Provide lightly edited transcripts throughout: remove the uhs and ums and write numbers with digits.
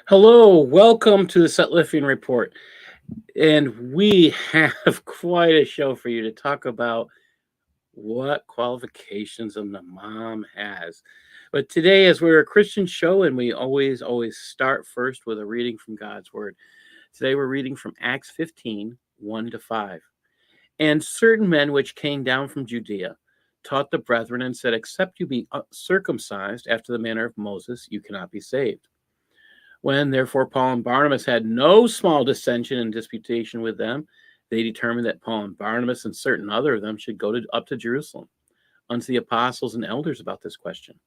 Hello, welcome to the Sutliffian Report. And we have quite a show for you to talk about what qualifications an imam has. But today, as we're a Christian show, and we always start first with a reading from God's Word. Today, we're reading from Acts 15, 1 to 5. And certain men which came down from Judea taught the brethren and said, Except you be circumcised after the manner of Moses, you cannot be saved. When therefore Paul and Barnabas had no small dissension and disputation with them, they determined that Paul and Barnabas and certain other of them should go up to Jerusalem unto the apostles and elders about this question.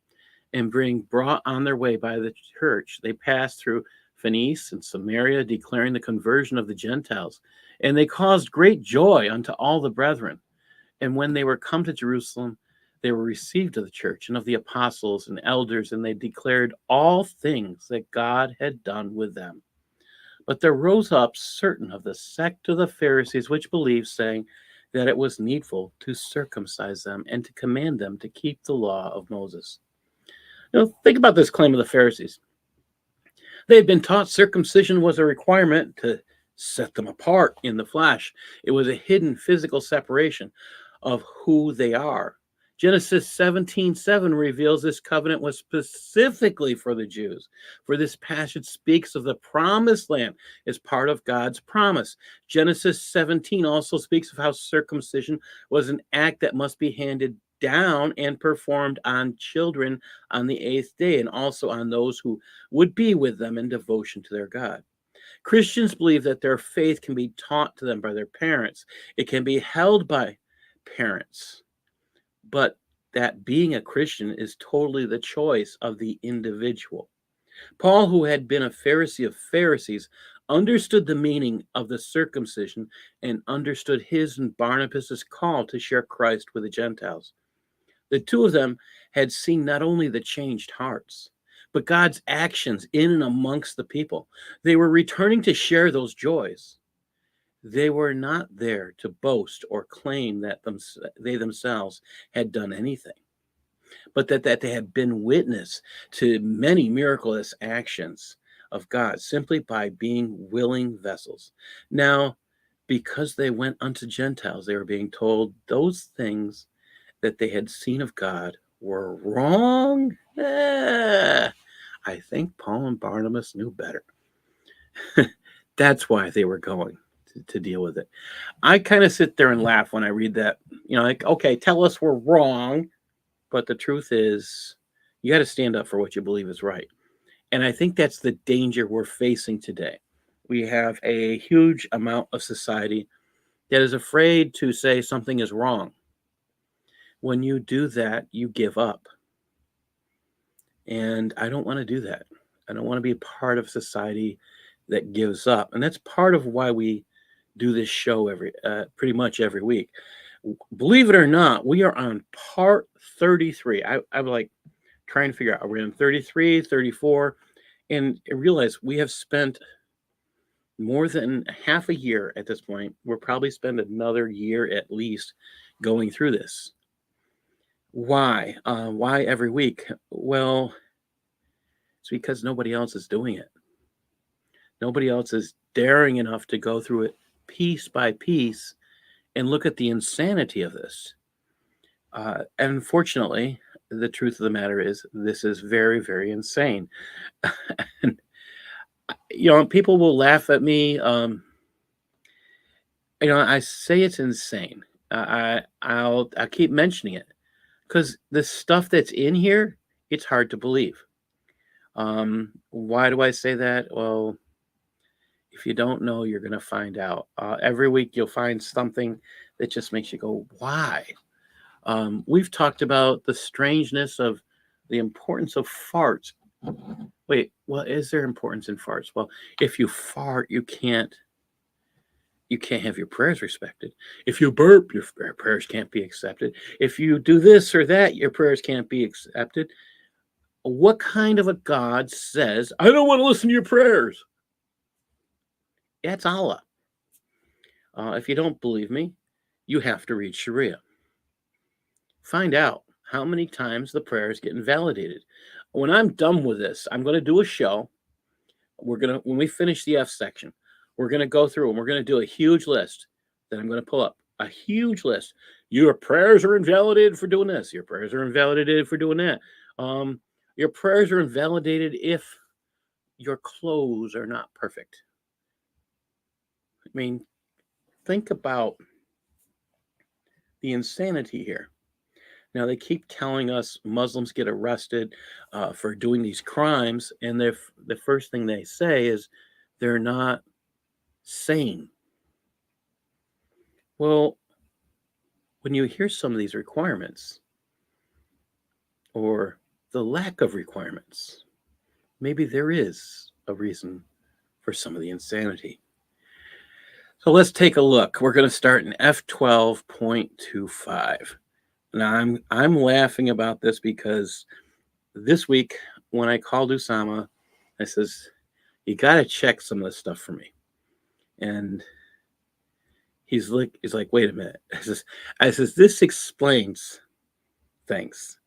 And being brought on their way by the church, they passed through Phoenice and Samaria, declaring the conversion of the Gentiles. And they caused great joy unto all the brethren. And when they were come to Jerusalem, they were received of the church and of the apostles and elders, and they declared all things that God had done with them. But there rose up certain of the sect of the Pharisees which believed, saying that it was needful to circumcise them and to command them to keep the law of Moses. Think about this claim of the Pharisees. They had been taught circumcision was a requirement to set them apart in the flesh. It was a hidden physical separation of who they are. Genesis 17:7 reveals this covenant was specifically for the Jews. For this passage speaks of the promised land as part of God's promise. Genesis 17 also speaks of how circumcision was an act that must be handed down and performed on children on the 8th day, and also on those who would be with them in devotion to their God. Christians believe that their faith can be taught to them by their parents. It can be held by parents. But that being a Christian is totally the choice of the individual. Paul, who had been a Pharisee of Pharisees, understood the meaning of the circumcision and understood his and Barnabas' call to share Christ with the Gentiles. The two of them had seen not only the changed hearts, but God's actions in and amongst the people. They were returning to share those joys. They were not there to boast or claim that they themselves had done anything, but that they had been witness to many miraculous actions of God simply by being willing vessels. Now, because they went unto Gentiles, they were being told those things that they had seen of God were wrong. I think Paul and Barnabas knew better. That's why they were going to deal with it. I kind of sit there and laugh when I read that. Like, okay, tell us we're wrong, but the truth is you got to stand up for what you believe is right. And I think that's the danger we're facing today. We have a huge amount of society that is afraid to say something is wrong. When you do that, you give up. And I don't want to do that. I don't want to be part of society that gives up. And that's part of why we do this show pretty much every week. Believe it or not, we are on part 33. I'm like trying to figure out, are we on 33, 34? And I realize we have spent more than half a year at this point. We'll probably spend another year at least going through this. Why? Why every week? Well, it's because nobody else is doing it. Nobody else is daring enough to go through it piece by piece and look at the insanity of this. And unfortunately, the truth of the matter is this is very, very insane. And, people will laugh at me. I say it's insane. I'll keep mentioning it because the stuff that's in here, it's hard to believe. Why do I say that? Well, if you don't know, you're going to find out. Every week you'll find something that just makes you go, why? We've talked about the strangeness of the importance of farts. Wait, well, is there importance in farts? Well, if you fart, you can't have your prayers respected. If you burp, your prayers can't be accepted. If you do this or that, your prayers can't be accepted. What kind of a God says, I don't want to listen to your prayers? That's Allah. If you don't believe me, you have to read Sharia. Find out how many times the prayer is getting validated. When I'm done with this, I'm going to do a show when we finish the F section, we're gonna go through and we're gonna do a huge list that I'm gonna pull up. A huge list. Your prayers are invalidated for doing this. Your prayers are invalidated for doing that. Your prayers are invalidated if your clothes are not perfect. I mean, think about the insanity here. Now, they keep telling us Muslims get arrested for doing these crimes, and the first thing they say is they're not sane. Well, when you hear some of these requirements, or the lack of requirements, maybe there is a reason for some of the insanity. So let's take a look. We're going to start in F12.25. Now I'm laughing about this because this week when I called Usama, I says, you got to check some of this stuff for me. And he's like, wait a minute. I says, this explains things.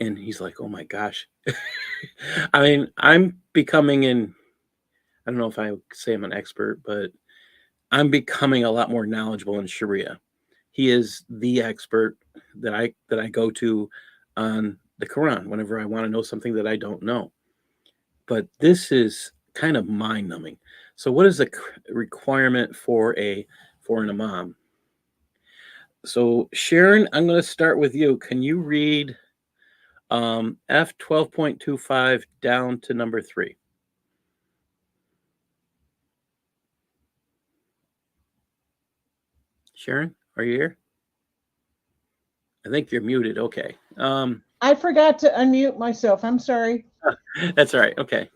And he's like, oh my gosh. I mean, I'm becoming I don't know if I would say I'm an expert, but I'm becoming a lot more knowledgeable in Sharia. He is the expert that I go to on the Quran whenever I want to know something that I don't know. But this is kind of mind-numbing. So what is the requirement for an imam? So Sharon, I'm going to start with you. Can you read F12.25 down to number 3? Sharon, are you here? I think you're muted. Okay. I forgot to unmute myself. I'm sorry. That's all right. Okay.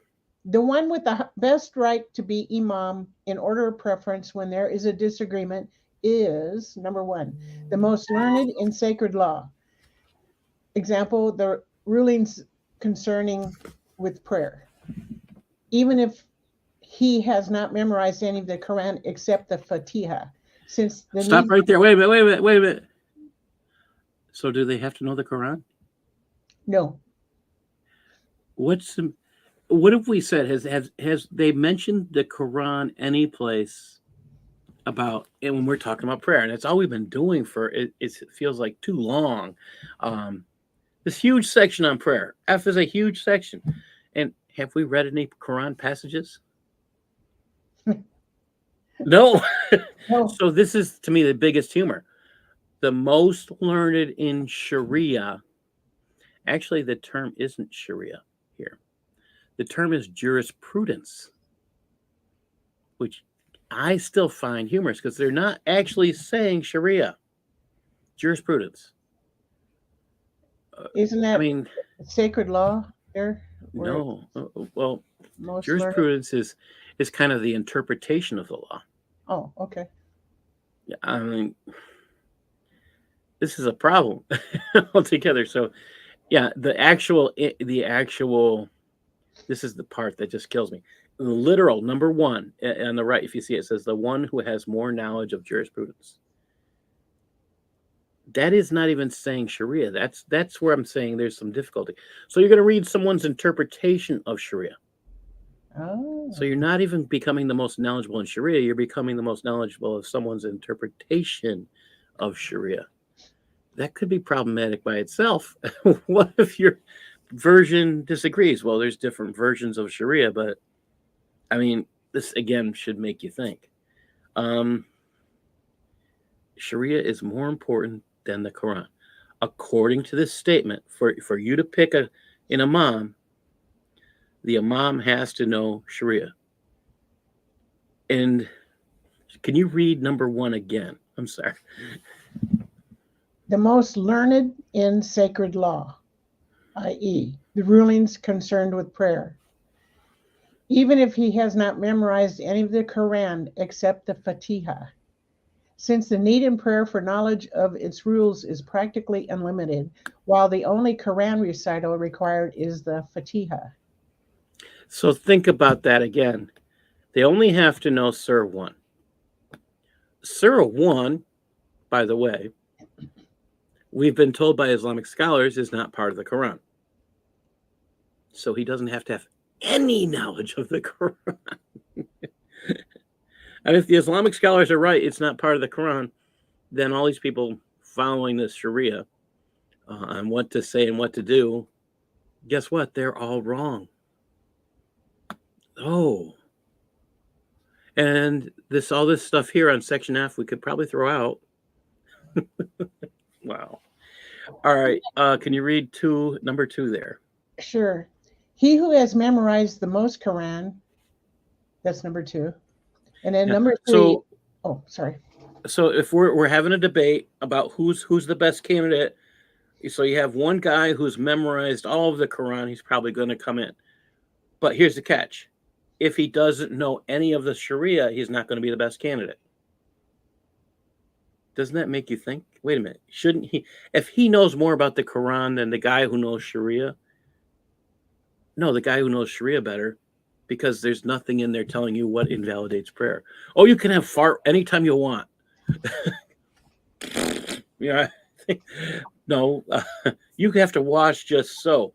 The one with the best right to be imam in order of preference when there is a disagreement is number 1, the most learned in sacred law. Example, the rulings concerning with prayer. Even if he has not memorized any of the Quran except the Fatiha. Since the Stop right there. Wait a minute. So do they have to know the Quran? No. What have we said? Has they mentioned the Quran any place about, and when we're talking about prayer, and it's all we've been doing for it feels like too long. This huge section on prayer. F is a huge section. And have we read any Quran passages? No. No. So this is, to me, the biggest humor. The most learned in Sharia. Actually, the term isn't Sharia here. The term is jurisprudence, which I still find humorous because they're not actually saying Sharia. Jurisprudence. Isn't that I mean, sacred law there? no. Well, Most jurisprudence is kind of the interpretation of the law. Oh, okay. Yeah, I mean, this is a problem altogether. So, yeah, the actual, this is the part that just kills me. The literal number 1 on the right, if you see it, says the one who has more knowledge of jurisprudence. That is not even saying Sharia. That's where I'm saying there's some difficulty. So you're going to read someone's interpretation of Sharia. Oh. So you're not even becoming the most knowledgeable in Sharia. You're becoming the most knowledgeable of someone's interpretation of Sharia. That could be problematic by itself. What if your version disagrees? Well, there's different versions of Sharia, but I mean, this again should make you think. Sharia is more important than the Quran. According to this statement, for you to pick an imam, the imam has to know Sharia. And can you read number 1 again? I'm sorry. The most learned in sacred law, i.e., the rulings concerned with prayer. Even if he has not memorized any of the Quran except the Fatiha. Since the need in prayer for knowledge of its rules is practically unlimited, while the only Quran recital required is the Fatiha. So think about that again. They only have to know Surah 1. Surah 1, by the way, we've been told by Islamic scholars is not part of the Quran. So he doesn't have to have any knowledge of the Quran. And if the Islamic scholars are right, it's not part of the Quran, then all these people following this Sharia on what to say and what to do, guess what? They're all wrong. Oh. And all this stuff here on section F, we could probably throw out. Wow. All right. Can you read number 2 there? Sure. He who has memorized the most Quran, that's number 2. And then number 3. Sorry. So if we're having a debate about who's the best candidate, so you have one guy who's memorized all of the Quran, he's probably going to come in. But here's the catch. If he doesn't know any of the Sharia, he's not going to be the best candidate. Doesn't that make you think? Wait a minute. Shouldn't he? If he knows more about the Quran than the guy who knows Sharia, no, the guy who knows Sharia better, because there's nothing in there telling you what invalidates prayer. Oh, you can have fart anytime you want. Yeah. No, you have to wash just so.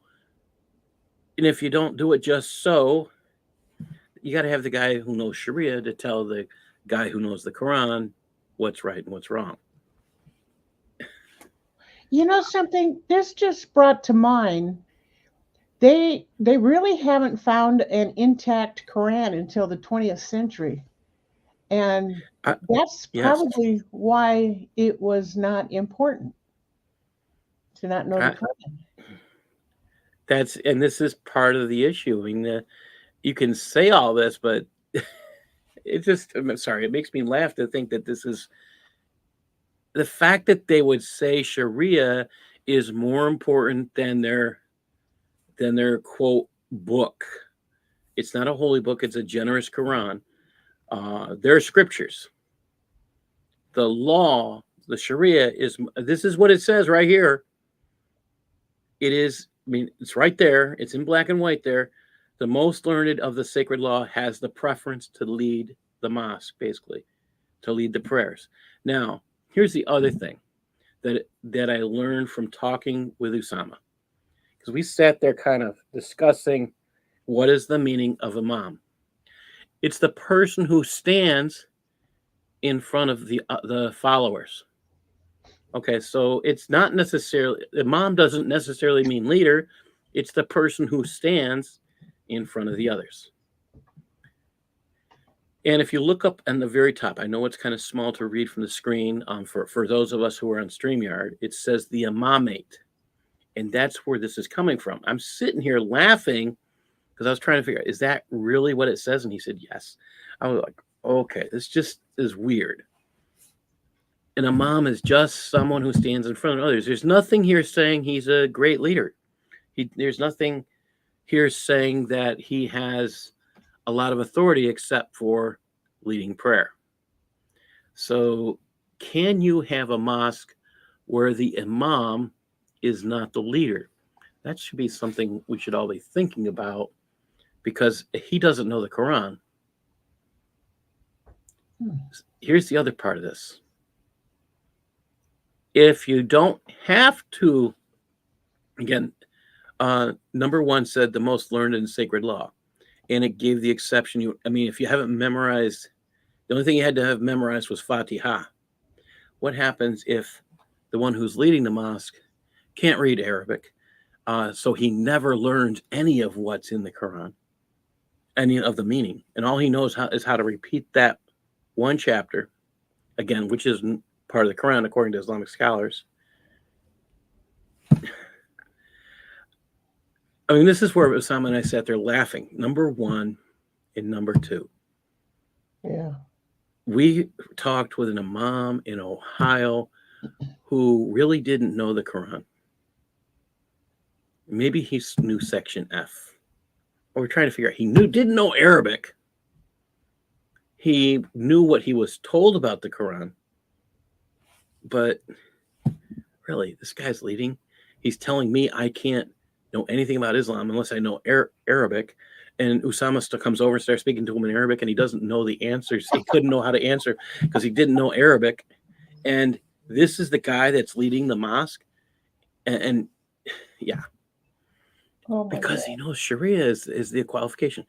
And if you don't do it just so, you got to have the guy who knows Sharia to tell the guy who knows the Quran what's right and what's wrong. You know something? This just brought to mind, they really haven't found an intact Quran until the 20th century. And that's probably why it was not important to not know the Quran. And this is part of the issue. I mean, you can say all this, but it makes me laugh to think that this is the fact that they would say Sharia is more important than their quote book. It's not a holy book. It's a generous Quran. Their scriptures. The law, the Sharia this is what it says right here. It is, I mean, it's right there. It's in black and white there. The most learned of the sacred law has the preference to lead the mosque, basically, to lead the prayers. Now, here's the other thing that I learned from talking with Usama, because we sat there kind of discussing what is the meaning of imam. It's the person who stands in front of the followers. Okay, so it's not necessarily, imam doesn't necessarily mean leader. It's the person who stands in front of the others. And if you look up on the very top, I know it's kind of small to read from the screen for those of us who are on StreamYard, it says the imamate. And that's where this is coming from. I'm sitting here laughing because I was trying to figure out, is that really what it says? And he said, yes. I was like, okay, this just is weird. An imam is just someone who stands in front of others. There's nothing here saying he's a great leader. There's nothing here saying that he has a lot of authority except for leading prayer. So can you have a mosque where the imam is not the leader? That should be something we should all be thinking about, because he doesn't know the Quran. Here's the other part of this. If you don't have to, again, number 1 said the most learned in sacred law, and it gave the exception. If you haven't memorized, the only thing you had to have memorized was Fatiha. What happens if the one who's leading the mosque can't read Arabic, so he never learns any of what's in the Quran, any of the meaning, and all he knows is how to repeat that one chapter, again, which isn't part of the Quran according to Islamic scholars. I mean, this is where Osama and I sat there laughing. Number 1 and number 2. Yeah. We talked with an imam in Ohio who really didn't know the Quran. Maybe he knew section F. Or we're trying to figure out, he didn't know Arabic. He knew what he was told about the Quran. But really, this guy's leading. He's telling me I can't know anything about Islam unless I know Arabic. And Usama still comes over and starts speaking to him in Arabic, and he doesn't know the answers. He couldn't know how to answer because he didn't know Arabic. And this is the guy that's leading the mosque. And yeah. Oh my because God. Sharia is the qualification.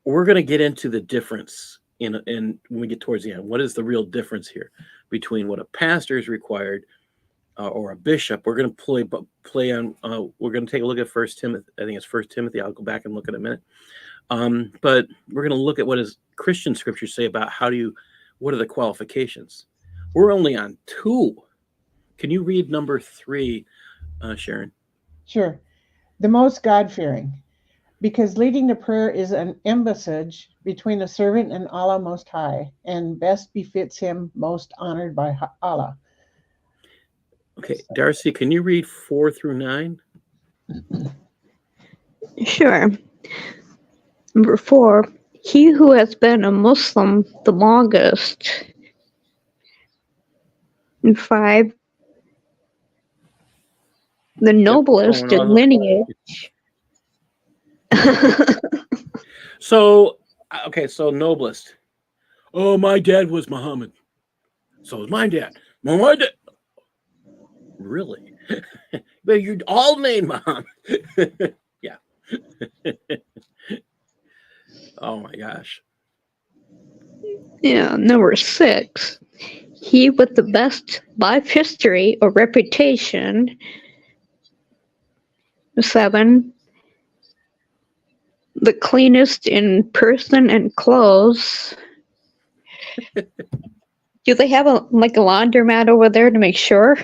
We're going to get into the difference in when we get towards the end. What is the real difference here between what a pastor is required or a bishop? We're going to play on. We're going to take a look at First Timothy. I think it's First Timothy. I'll go back and look at it in a minute. But we're going to look at what does Christian scriptures say about what are the qualifications. We're only on 2. Can you read number 3, Sharon? Sure. The most God-fearing, because leading to prayer is an embassage between a servant and Allah Most High, and best befits him, most honored by Allah. Okay, Darcy, can you read 4 through 9? Sure. Number 4, he who has been a Muslim the longest. And 5, the noblest in lineage. So noblest. Oh, my dad was Muhammad. So was my dad. My dad. Really? But you're all named Muhammad. Yeah. Oh my gosh. Yeah, number 6, he with the best life history or reputation. 7, the cleanest in person and clothes. Do they have a laundromat over there to make sure?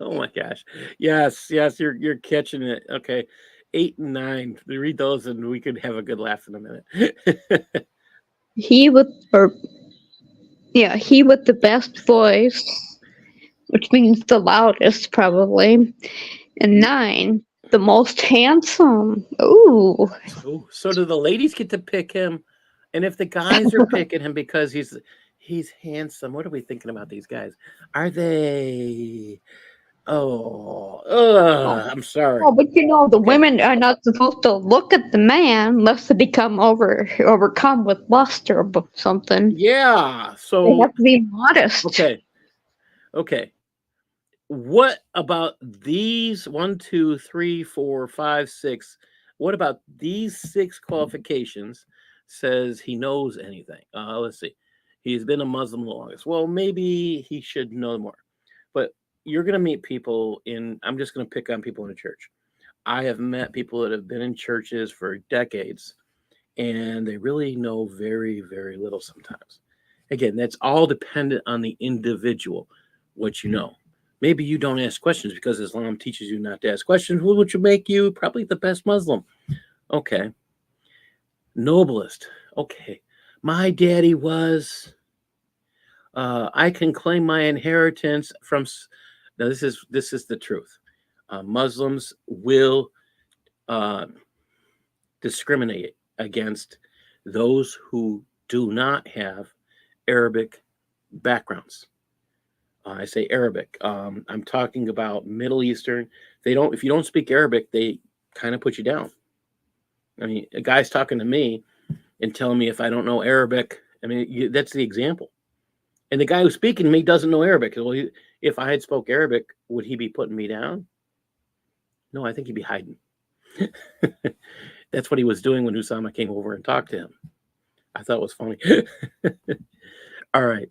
Oh my gosh. Yes, you're catching it. Okay. 8 and 9. We read those and we could have a good laugh in a minute. He with the best voice, which means the loudest probably. And 9, the most handsome. Ooh. Oh, so do the ladies get to pick him? And if the guys are picking him because he's handsome, what are we thinking about these guys? Are they? I'm sorry. Oh, but the women are not supposed to look at the man unless they become overcome with lust or something. Yeah. So they have to be modest. Okay. What about these 1, 2, 3, 4, 5, 6? What about these 6 qualifications? Says he knows anything. Let's see. He's been a Muslim the longest. Well, maybe he should know more. But you're going to meet people I'm just going to pick on people in a church. I have met people that have been in churches for decades, and they really know very, very little sometimes. Again, that's all dependent on the individual, what you know. Maybe you don't ask questions because Islam teaches you not to ask questions, which would make you probably the best Muslim. Okay. Noblest. Okay. My daddy was. I can claim my inheritance from. Now this is the truth. Muslims will discriminate against those who do not have Arabic backgrounds. I say Arabic. I'm talking about Middle Eastern. If you don't speak Arabic, they kind of put you down. I mean, a guy's talking to me and telling me if I don't know Arabic, I mean, that's the example. And the guy who's speaking to me doesn't know Arabic. Well, if I had spoke Arabic, would he be putting me down? No, I think he'd be hiding. That's what he was doing when Usama came over and talked to him. I thought it was funny. All right.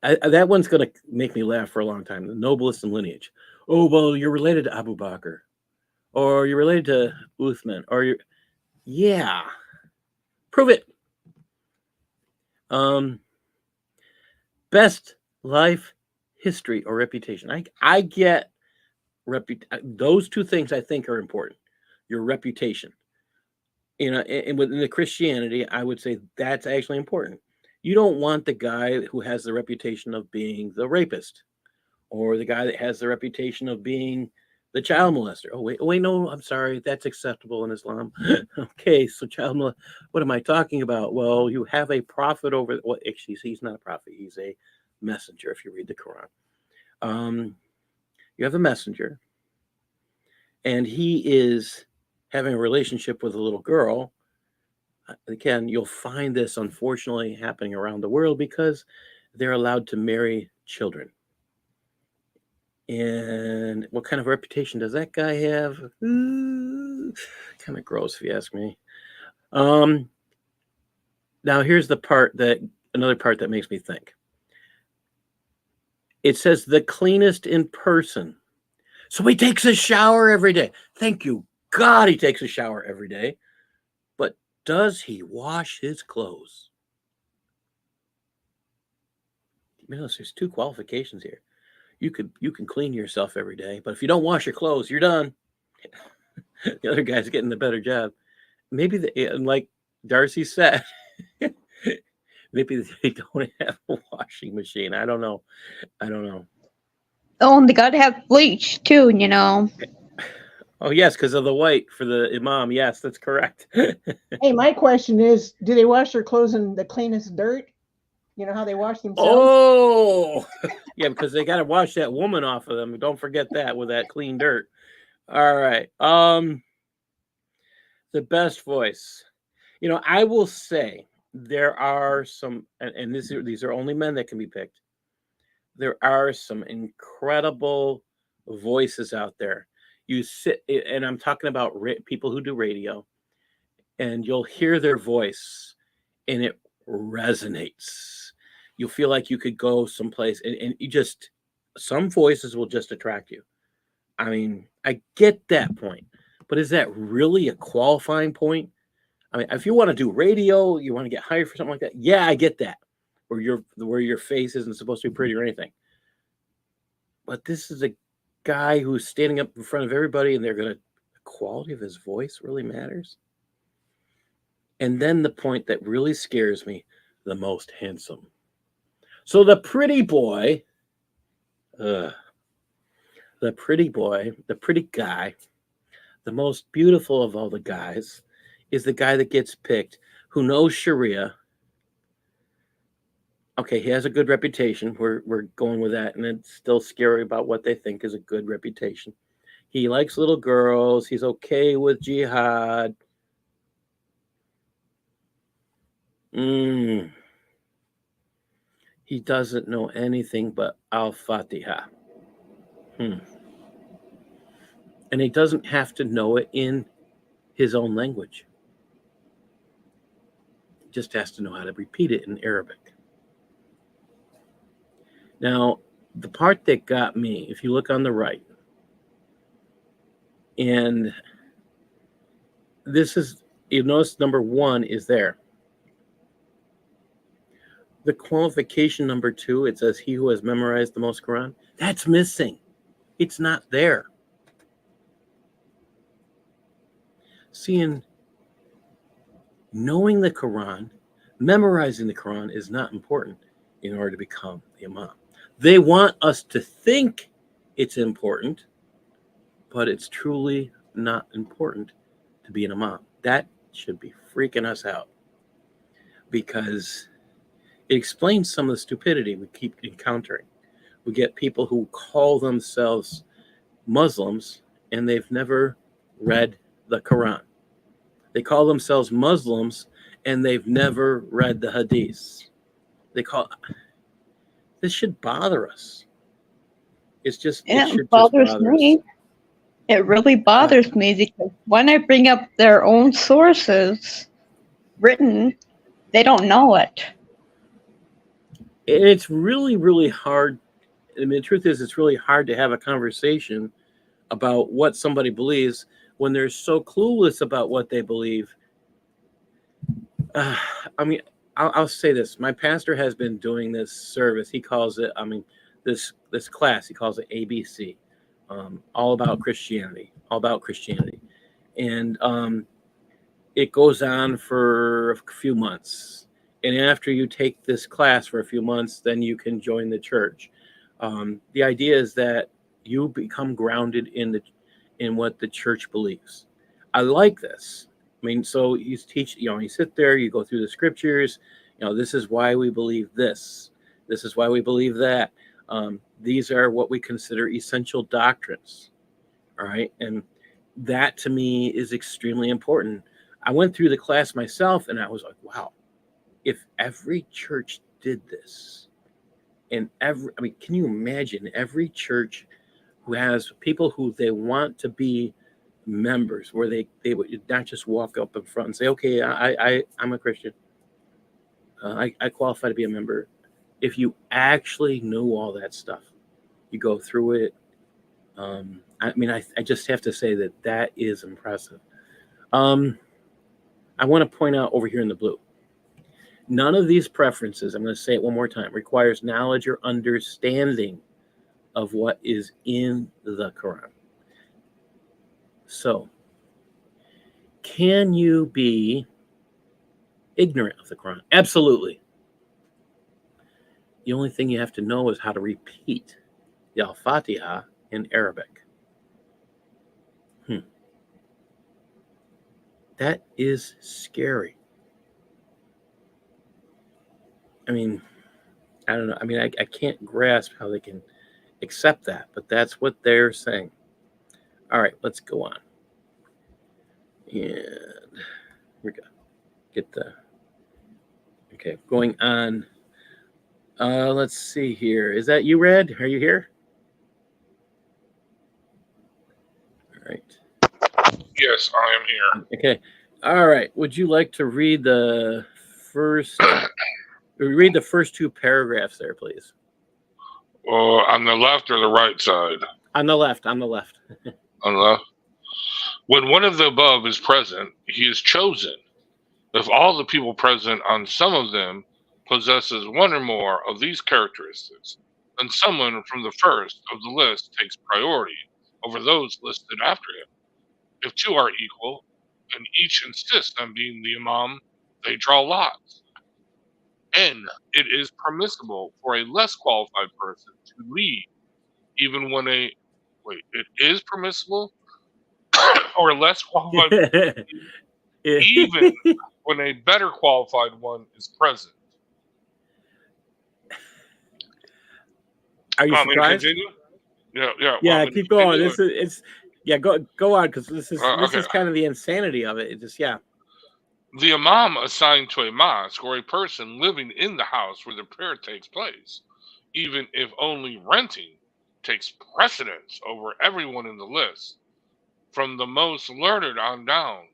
That one's going to make me laugh for a long time. The noblest in lineage. Oh, well, you're related to Abu Bakr. Or you're related to Uthman. Yeah. Prove it. Best life history or reputation. I get those 2 things I think are important. Your reputation. And within the Christianity, I would say that's actually important. You don't want the guy who has the reputation of being the rapist or the guy that has the reputation of being the child molester. Oh, wait, no, I'm sorry. That's acceptable in Islam. Okay, so what am I talking about? Well, you have a prophet over. Well, actually, he's not a prophet. He's a messenger if you read the Quran. You have a messenger, and he is having a relationship with a little girl. Again, you'll find this unfortunately happening around the world because they're allowed to marry children. And what kind of reputation does that guy have? Kind of gross, if you ask me. Now here's another part that makes me think. It says the cleanest in person. So he takes a shower every day. Thank you, God, he takes a shower every day. But does he wash his clothes? Notice there's 2 qualifications here. You can clean yourself every day, but if you don't wash your clothes, you're done. The other guy's getting the better job. Maybe like Darcy said, maybe they don't have a washing machine. I don't know. Oh, and they gotta have bleach too, you know. Oh yes, because of the white for the imam. Yes, that's correct. Hey, my question is, do they wash their clothes in the cleanest dirt? You know how they wash themselves? Oh, yeah, because they got to wash that woman off of them. Don't forget that with that clean dirt. All right. The best voice. You know, I will say there are some, and these are only men that can be picked. There are some incredible voices out there. You sit, and I'm talking about people who do radio, and you'll hear their voice, and it resonates. You'll feel like you could go someplace, and you just, some voices will just attract you. I mean, I get that point, but is that really a qualifying point? I mean, if you want to do radio, you want to get hired for something like that. Yeah, I get that. Where your face isn't supposed to be pretty or anything. But this is a guy who's standing up in front of everybody, and the quality of his voice really matters. And then the point that really scares me, the most handsome. So the pretty boy, the pretty guy, the most beautiful of all the guys, is the guy that gets picked, who knows Sharia. Okay, he has a good reputation. We're going with that, and it's still scary about what they think is a good reputation. He likes little girls. He's okay with jihad. He doesn't know anything but Al-Fatiha. And he doesn't have to know it in his own language. He just has to know how to repeat it in Arabic. Now, the part that got me, if you look on the right, and this is, you notice number 1 is there. The qualification number 2, it says he who has memorized the most Quran. That's missing. It's not there. Seeing, knowing the Quran, memorizing the Quran is not important in order to become the Imam. They want us to think it's important, but it's truly not important to be an Imam. That should be freaking us out, because it explains some of the stupidity we keep encountering. We get people who call themselves Muslims and they've never read the Quran. They call themselves Muslims and they've never read the Hadiths. This should bother us. It should bothers just bother me. us. It really bothers me because when I bring up their own sources written, they don't know it. And it's really, really hard. I mean, the truth is, it's really hard to have a conversation about what somebody believes when they're so clueless about what they believe. I mean, I'll say this. My pastor has been doing this service. He calls it, this class, he calls it ABC, all about Christianity. And it goes on for a few months. And after you take this class for a few months, then you can join the church. The idea is that you become grounded in what the church believes. I like this. I mean, so you teach, you sit there, you go through the scriptures, this is why we believe this. This is why we believe that. These are what we consider essential doctrines. All right. And that to me is extremely important. I went through the class myself and I was like, wow, if every church did this, and can you imagine every church who has people who they want to be members, where they would not just walk up in front and say, okay, I'm a Christian. I qualify to be a member. If you actually know all that stuff, you go through it. I just have to say that is impressive. I want to point out over here in the blue, none of these preferences, I'm going to say it one more time, requires knowledge or understanding of what is in the Quran. So, can you be ignorant of the Quran? Absolutely. The only thing you have to know is how to repeat the Al-Fatiha in Arabic. That is scary. I mean, I don't know. I mean, I can't grasp how they can accept that, but that's what they're saying. All right, let's go on. And we go. Okay, going on. Let's see here. Is that you, Red? Are you here? All right. Yes, I am here. Okay. All right. Would you like to read the first two paragraphs there, please? On the left or the right side? On the left. On the left. On the left. When one of the above is present, he is chosen. If all the people present on some of them possesses one or more of these characteristics, then someone from the first of the list takes priority over those listed after him. If two are equal, and each insists on being the Imam, they draw lots. And it is permissible for a less qualified person to lead, even when it is permissible or a less qualified even when a better qualified one is present. Are you surprised? Yeah. Keep going. Go on, because this is Okay. kind of the insanity of it. It just The Imam assigned to a mosque or a person living in the house where the prayer takes place, even if only renting, takes precedence over everyone in the list, from the most learned on down.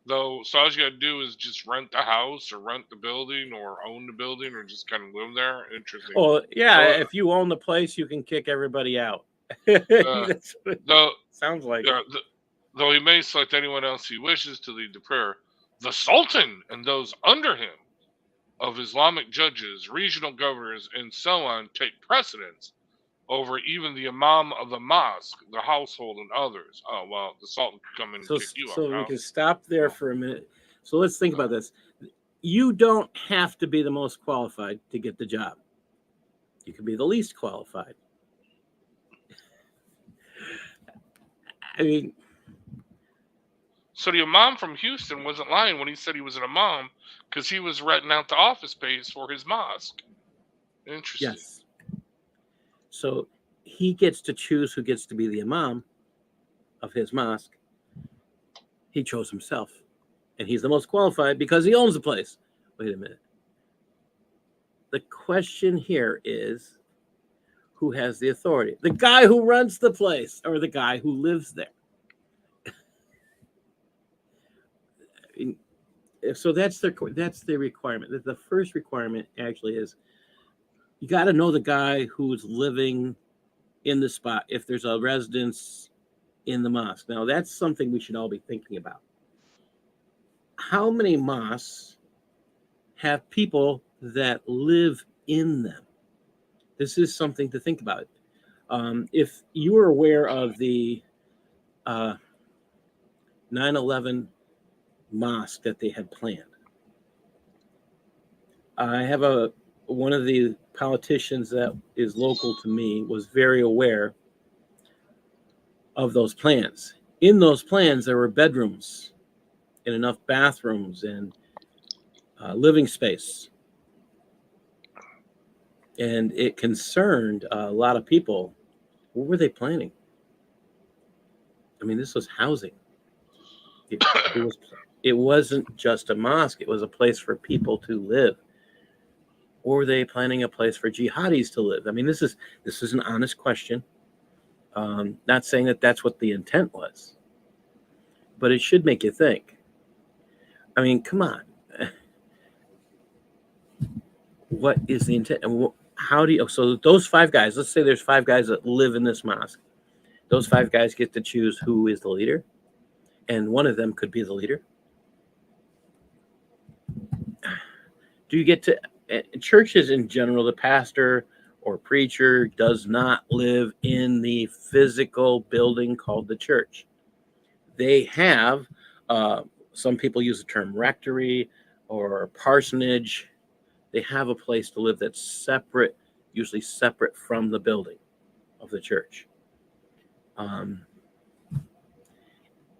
Though, so all you gotta do is just rent the house or rent the building or own the building or just kind of live there. Interesting. Well, yeah. So, if you own the place, you can kick everybody out. That's what though, sounds like. Though he may select anyone else he wishes to lead the prayer, the Sultan and those under him of Islamic judges, regional governors, and so on take precedence over even the Imam of the mosque, the household, and others. Oh, well, the Sultan could come in and kick you out. So we can stop there for a minute. So let's think about this. You don't have to be the most qualified to get the job. You can be the least qualified. I mean, so the Imam from Houston wasn't lying when he said he was an Imam, because he was renting out the office space for his mosque. Interesting. Yes. So he gets to choose who gets to be the Imam of his mosque. He chose himself. And he's the most qualified because he owns the place. Wait a minute. The question here is, who has the authority? The guy who runs the place or the guy who lives there? So that's the requirement. The first requirement actually is you got to know the guy who's living in the spot if there's a residence in the mosque. Now, that's something we should all be thinking about. How many mosques have people that live in them? This is something to think about. If you are aware of the 9/11 mosque that they had planned, I have one of the politicians that is local to me was very aware of those plans. In those plans, there were bedrooms and enough bathrooms and living space. And it concerned a lot of people. What were they planning? I mean, this was housing. It wasn't just a mosque. It was a place for people to live. Or were they planning a place for jihadis to live? I mean, this is an honest question. Not saying that that's what the intent was, but it should make you think. I mean, come on. What is the intent? And how do you? So those 5 guys. Let's say there's 5 guys that live in this mosque. Those 5 guys get to choose who is the leader, and one of them could be the leader. Do you get to churches in general? The pastor or preacher does not live in the physical building called the church. They have, some people use the term rectory or parsonage. They have a place to live that's separate, usually separate from the building of the church.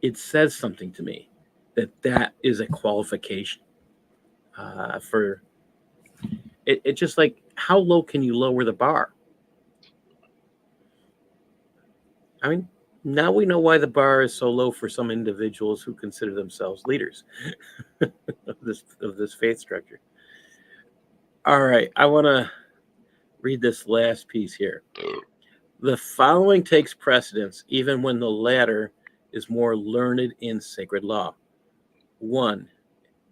It says something to me that is a qualification for it. It's just like, how low can you lower the bar? I mean, now we know why the bar is so low for some individuals who consider themselves leaders of this faith structure. All right, I want to read this last piece here. The following takes precedence, even when the latter is more learned in sacred law. 1,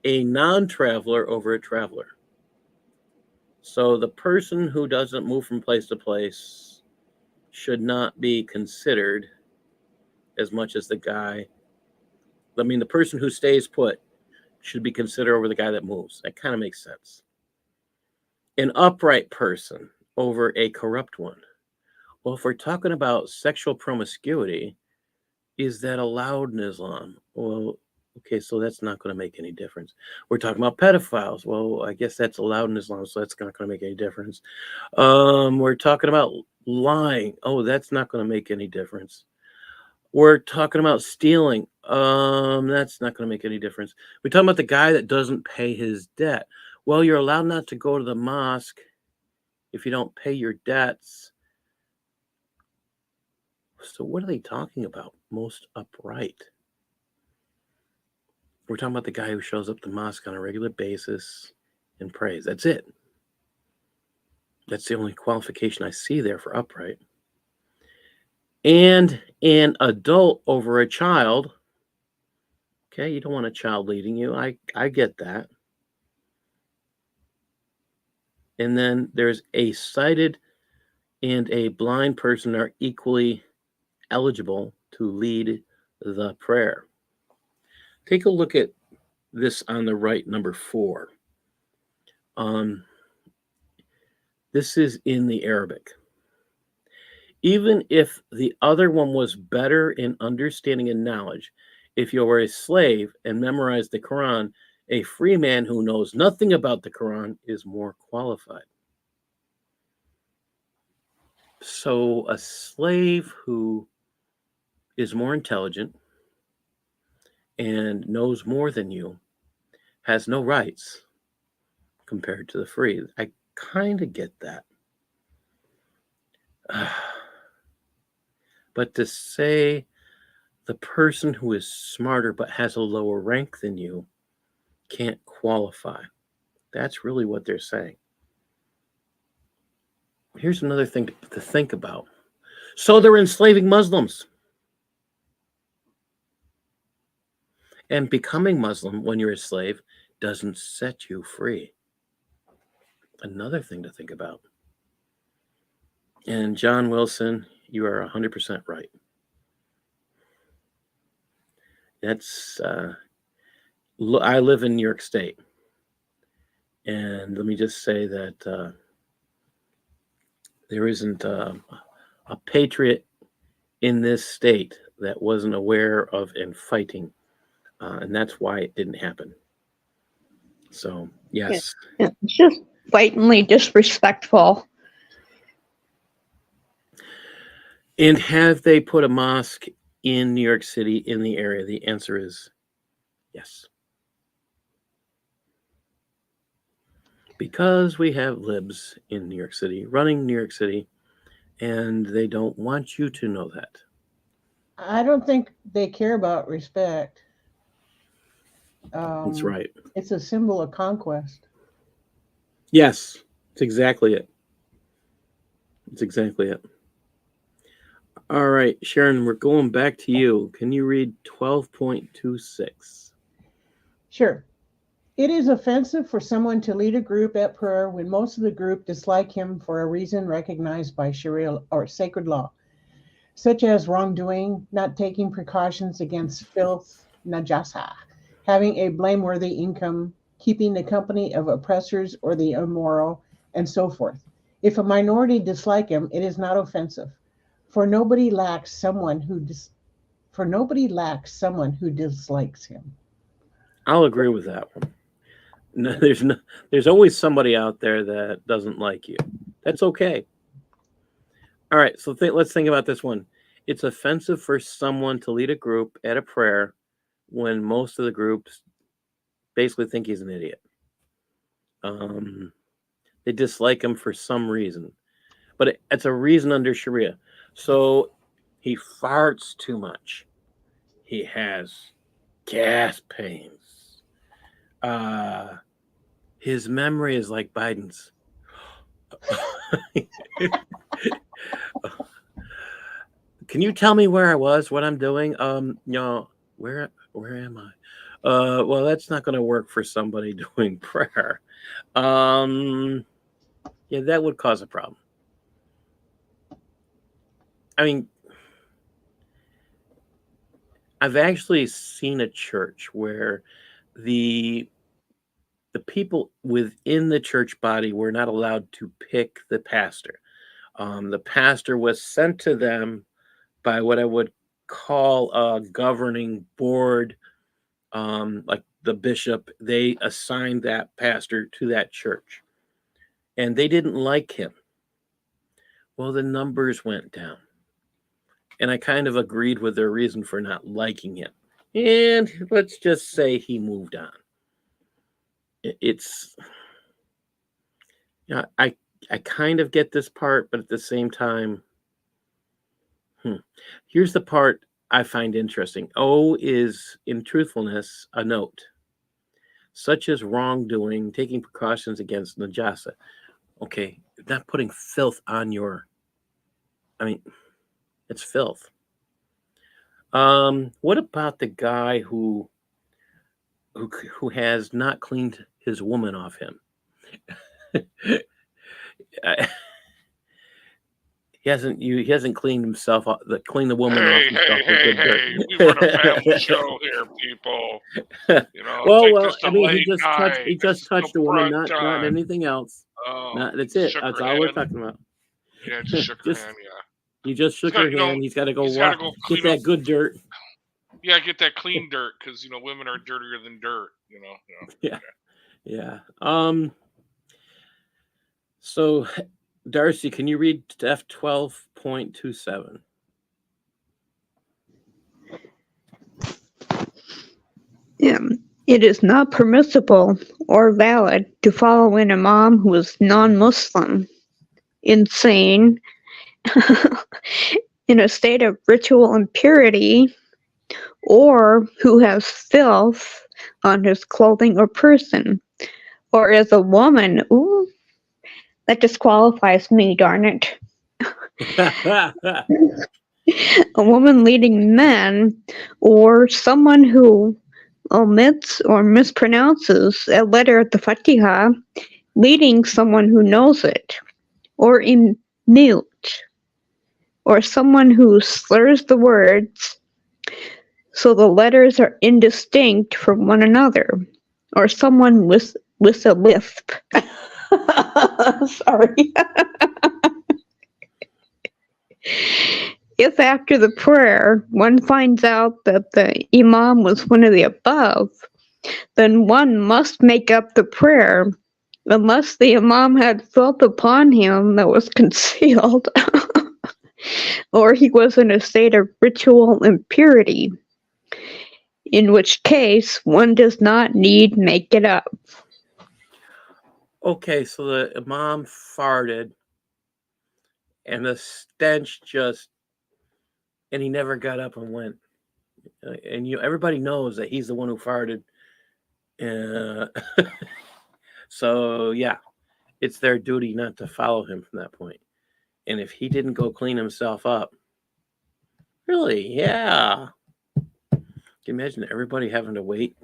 a non-traveler over a traveler. So the person who doesn't move from place to place should not be considered as much as the guy. I mean, the person who stays put should be considered over the guy that moves. That kind of makes sense. An upright person over a corrupt one. Well, if we're talking about sexual promiscuity, is that allowed in Islam? Well, okay, so that's not going to make any difference. We're talking about pedophiles. Well, I guess that's allowed in Islam, so that's not going to make any difference. We're talking about lying. Oh, that's not going to make any difference. We're talking about stealing. That's not going to make any difference. We're talking about the guy that doesn't pay his debt. Well, you're allowed not to go to the mosque if you don't pay your debts. So what are they talking about? Most upright. We're talking about the guy who shows up to the mosque on a regular basis and prays. That's it. That's the only qualification I see there for upright. And an adult over a child. Okay, you don't want a child leading you. I get that. And then there's a sighted and a blind person are equally eligible to lead the prayer. Take a look at this on the right, number 4. This is in the Arabic. Even if the other one was better in understanding and knowledge, if you were a slave and memorized the Quran, a free man who knows nothing about the Quran is more qualified. So a slave who is more intelligent and knows more than you has no rights compared to the free. I kind of get that. But to say the person who is smarter but has a lower rank than you can't qualify, that's really what they're saying. Here's another thing to think about. So they're enslaving Muslims. And becoming Muslim when you're a slave doesn't set you free. Another thing to think about. And John Wilson, you are 100% right. That's, I live in New York State. And let me just say that there isn't a patriot in this state that wasn't aware of and fighting. And that's why it didn't happen. So, yes. Yeah, it's just blatantly disrespectful. And have they put a mosque in New York City in the area? The answer is yes. Because we have libs in New York City, running New York City, and they don't want you to know that. I don't think they care about respect. That's right. It's a symbol of conquest. Yes, it's exactly it. It's exactly it. All right, Sharon, we're going back to you. Can you read 12.26? Sure. It is offensive for someone to lead a group at prayer when most of the group dislike him for a reason recognized by Sharia or sacred law, such as wrongdoing, not taking precautions against filth, najasa, having a blameworthy income, keeping the company of oppressors or the immoral, and so forth. If a minority dislike him, it is not offensive, for nobody lacks someone who dislikes him. I'll agree with that one. No, there's always somebody out there that doesn't like you. That's okay. All right, so let's think about this one. It's offensive for someone to lead a group at a prayer when most of the groups basically think he's an idiot. They dislike him for some reason, but it's a reason under Sharia. So he farts too much. He has gas pains. His memory is like Biden's. Can you tell me where I was, what I'm doing? Where am I? Well, that's not going to work for somebody doing prayer. Yeah, that would cause a problem. I mean, I've actually seen a church where the people within the church body were not allowed to pick the pastor. The pastor was sent to them by what I would call a governing board, like the bishop. They assigned that pastor to that church, and they didn't like him. Well, the numbers went down, and I kind of agreed with their reason for not liking him. And let's just say he moved on. It's, yeah, I kind of get this part, but at the same time, here's the part I find interesting. O is, in truthfulness, a note, such as wrongdoing, taking precautions against najasa. Okay, not putting filth on your, I mean, it's filth. What about the guy who has not cleaned his woman off him? He hasn't cleaned himself off, cleaned the woman off himself. Hey, we run a family show here, people. Well, I mean, he just touched a woman, not anything else. Oh, That's it. That's all we're talking about. Yeah, just shook her hand. Yeah, he just shook her hand. He's got to go get that good dirt. Yeah, get that clean dirt, because women are dirtier than dirt. Yeah. So, Darcy, can you read F12.27? Yeah. It is not permissible or valid to follow an imam who is non-Muslim, insane, in a state of ritual impurity, or who has filth on his clothing or person, or as a woman. Ooh, that disqualifies me, darn it. A woman leading men, or someone who omits or mispronounces a letter of the Fatiha, leading someone who knows it, or in mute, or someone who slurs the words so the letters are indistinct from one another, or someone with a lisp. Sorry. If after the prayer one finds out that the imam was one of the above, then one must make up the prayer, unless the imam had filth upon him that was concealed, or he was in a state of ritual impurity, in which case one does not need make it up. Okay, so the imam farted, and the stench and he never got up and went. And everybody knows that he's the one who farted. So yeah, it's their duty not to follow him from that point. And if he didn't go clean himself up, Really? Yeah. Can you imagine everybody having to wait?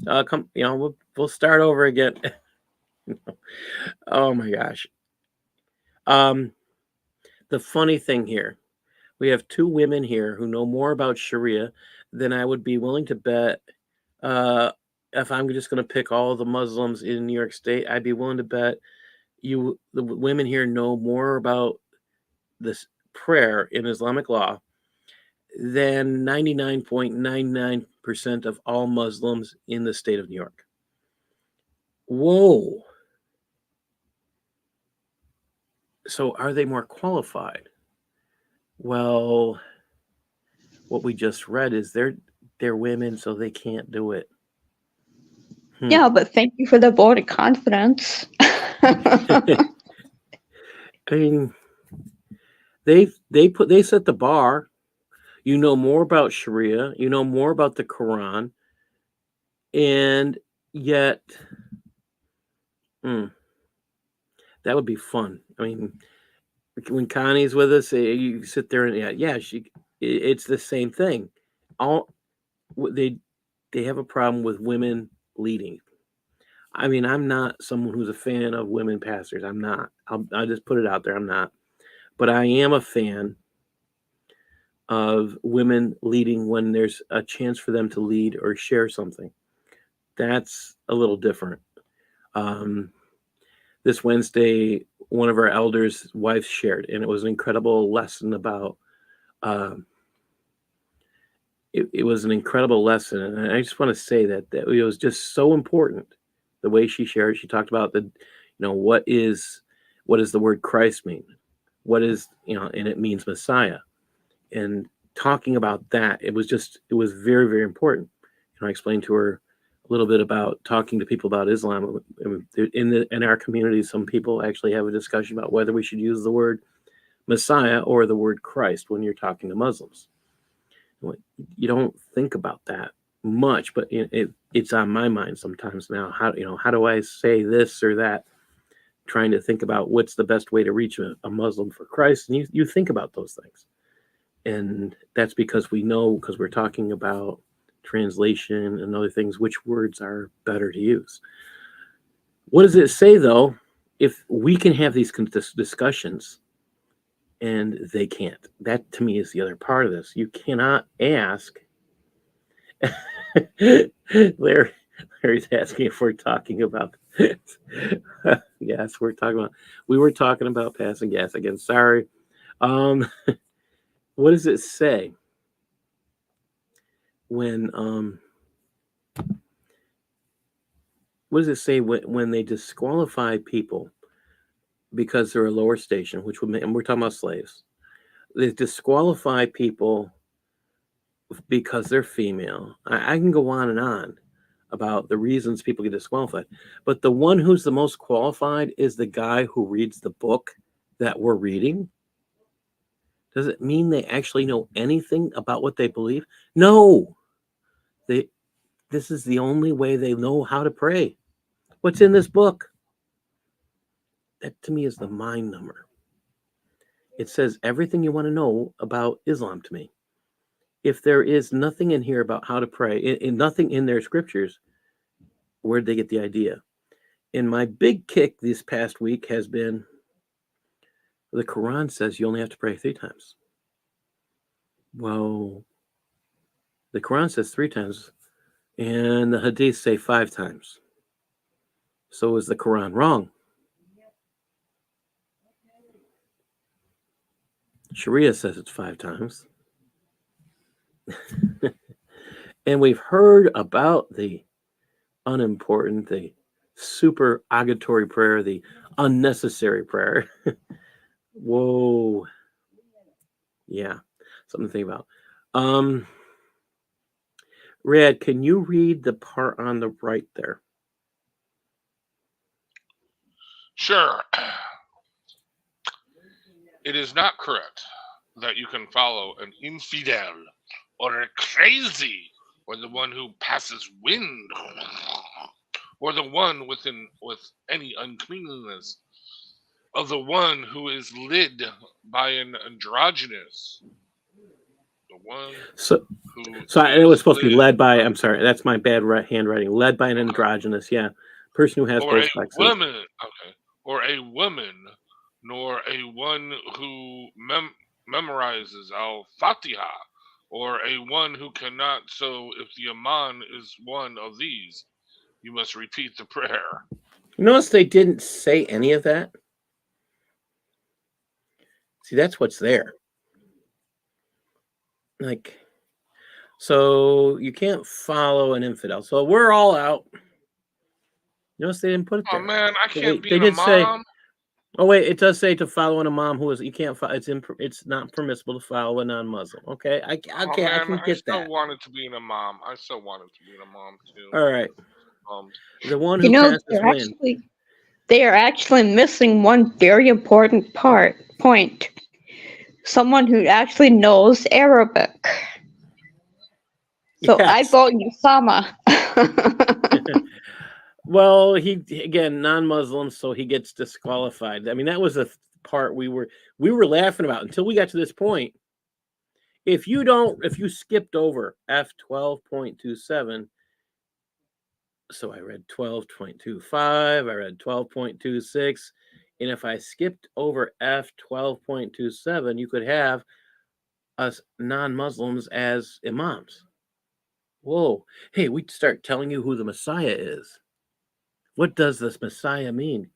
Come, we'll start over again. Oh my gosh. The funny thing here, we have two women here who know more about Sharia than I would be willing to bet. If I'm just going to pick all the Muslims in New York State, I'd be willing to bet the women here know more about this prayer in Islamic law than 99.99% of all Muslims in the state of New York. Whoa. So are they more qualified? Well, what we just read is they're women, so they can't do it. Yeah, but thank you for the vote of confidence. I mean, they set the bar. You know more about Sharia, you know more about the Quran, and yet that would be fun. I mean, when Connie's with us, you sit there and it's the same thing. They have a problem with women leading. I mean, I'm not someone who's a fan of women pastors. I'm not. I'll just put it out there. I'm not. But I am a fan of women leading when there's a chance for them to lead or share something. That's a little different. This Wednesday, one of our elders' wives shared, and it was an incredible lesson about. It was an incredible lesson, and I just want to say that it was just so important. The way she shared, she talked about what is the word Christ mean? What is, and it means Messiah. And talking about that, it was very, very important. I explained to her a little bit about talking to people about Islam. In our community, some people actually have a discussion about whether we should use the word Messiah or the word Christ when you're talking to Muslims. You don't think about that much, but it's on my mind sometimes now. How do I say this or that? Trying to think about what's the best way to reach a Muslim for Christ, and you think about those things, and that's because we're talking about translation and other things, which words are better to use. What does it say though? If we can have these discussions and they can't, that to me is the other part of this. You cannot ask. Larry's asking if we're talking about yes, we were talking about passing gas again. Sorry. What does it say when what does it say when they disqualify people because they're a lower station, which would and we're talking about slaves. They disqualify people because they're female. I can go on and on about the reasons people get disqualified, but the one who's the most qualified is the guy who reads the book that we're reading. Does it mean they actually know anything about what they believe? No. This is the only way they know how to pray. What's in this book? That to me is the mind number. It says everything you want to know about Islam to me. If there is nothing in here about how to pray, and nothing in their scriptures, where'd they get the idea? And my big kick this past week has been the Quran says you only have to pray 3 times. Well, the Quran says 3 times, and the Hadith say 5 times. So is the Quran wrong? Sharia says it's 5 times. And we've heard about the unimportant, the supererogatory prayer, the unnecessary prayer. Whoa. Yeah, something to think about. Rad, can you read the part on the right there? Sure. It is not correct that you can follow an infidel or a crazy or the one who passes wind or the one with any uncleanliness of the one who is led by an androgynous one So who it was supposed to be led led by. I'm sorry, that's my bad handwriting. Led by an androgynous, yeah, person who has or both a sexes. woman, okay, or a woman, nor a one who memorizes al-Fatiha, or a one who cannot. So if the Imam is one of these, you must repeat the prayer. You notice they didn't say any of that. See, that's what's there. Like, so you can't follow an infidel. So we're all out. Notice they didn't put it Oh there. man, I can't be They an did say. Imam. Oh wait, it does say to follow an imam who is you can't. It's not permissible to follow a non-Muslim. Okay, I Oh man, can I get still that. wanted to be an Imam. I still wanted to be an Imam too. All right, Um, the one who passes wins. They are actually missing one very important point. Someone who actually knows Arabic. So I Yes. vote Usama. Well, he again non-Muslim, so he gets disqualified. I mean, that was a part we were laughing about until we got to this point. If you skipped over F12.27, so I read 12.25, I read 12.26, and if I skipped over F12.27, you could have us non-Muslims as imams. Whoa. Hey, we'd start telling you who the Messiah is. What does this Messiah mean?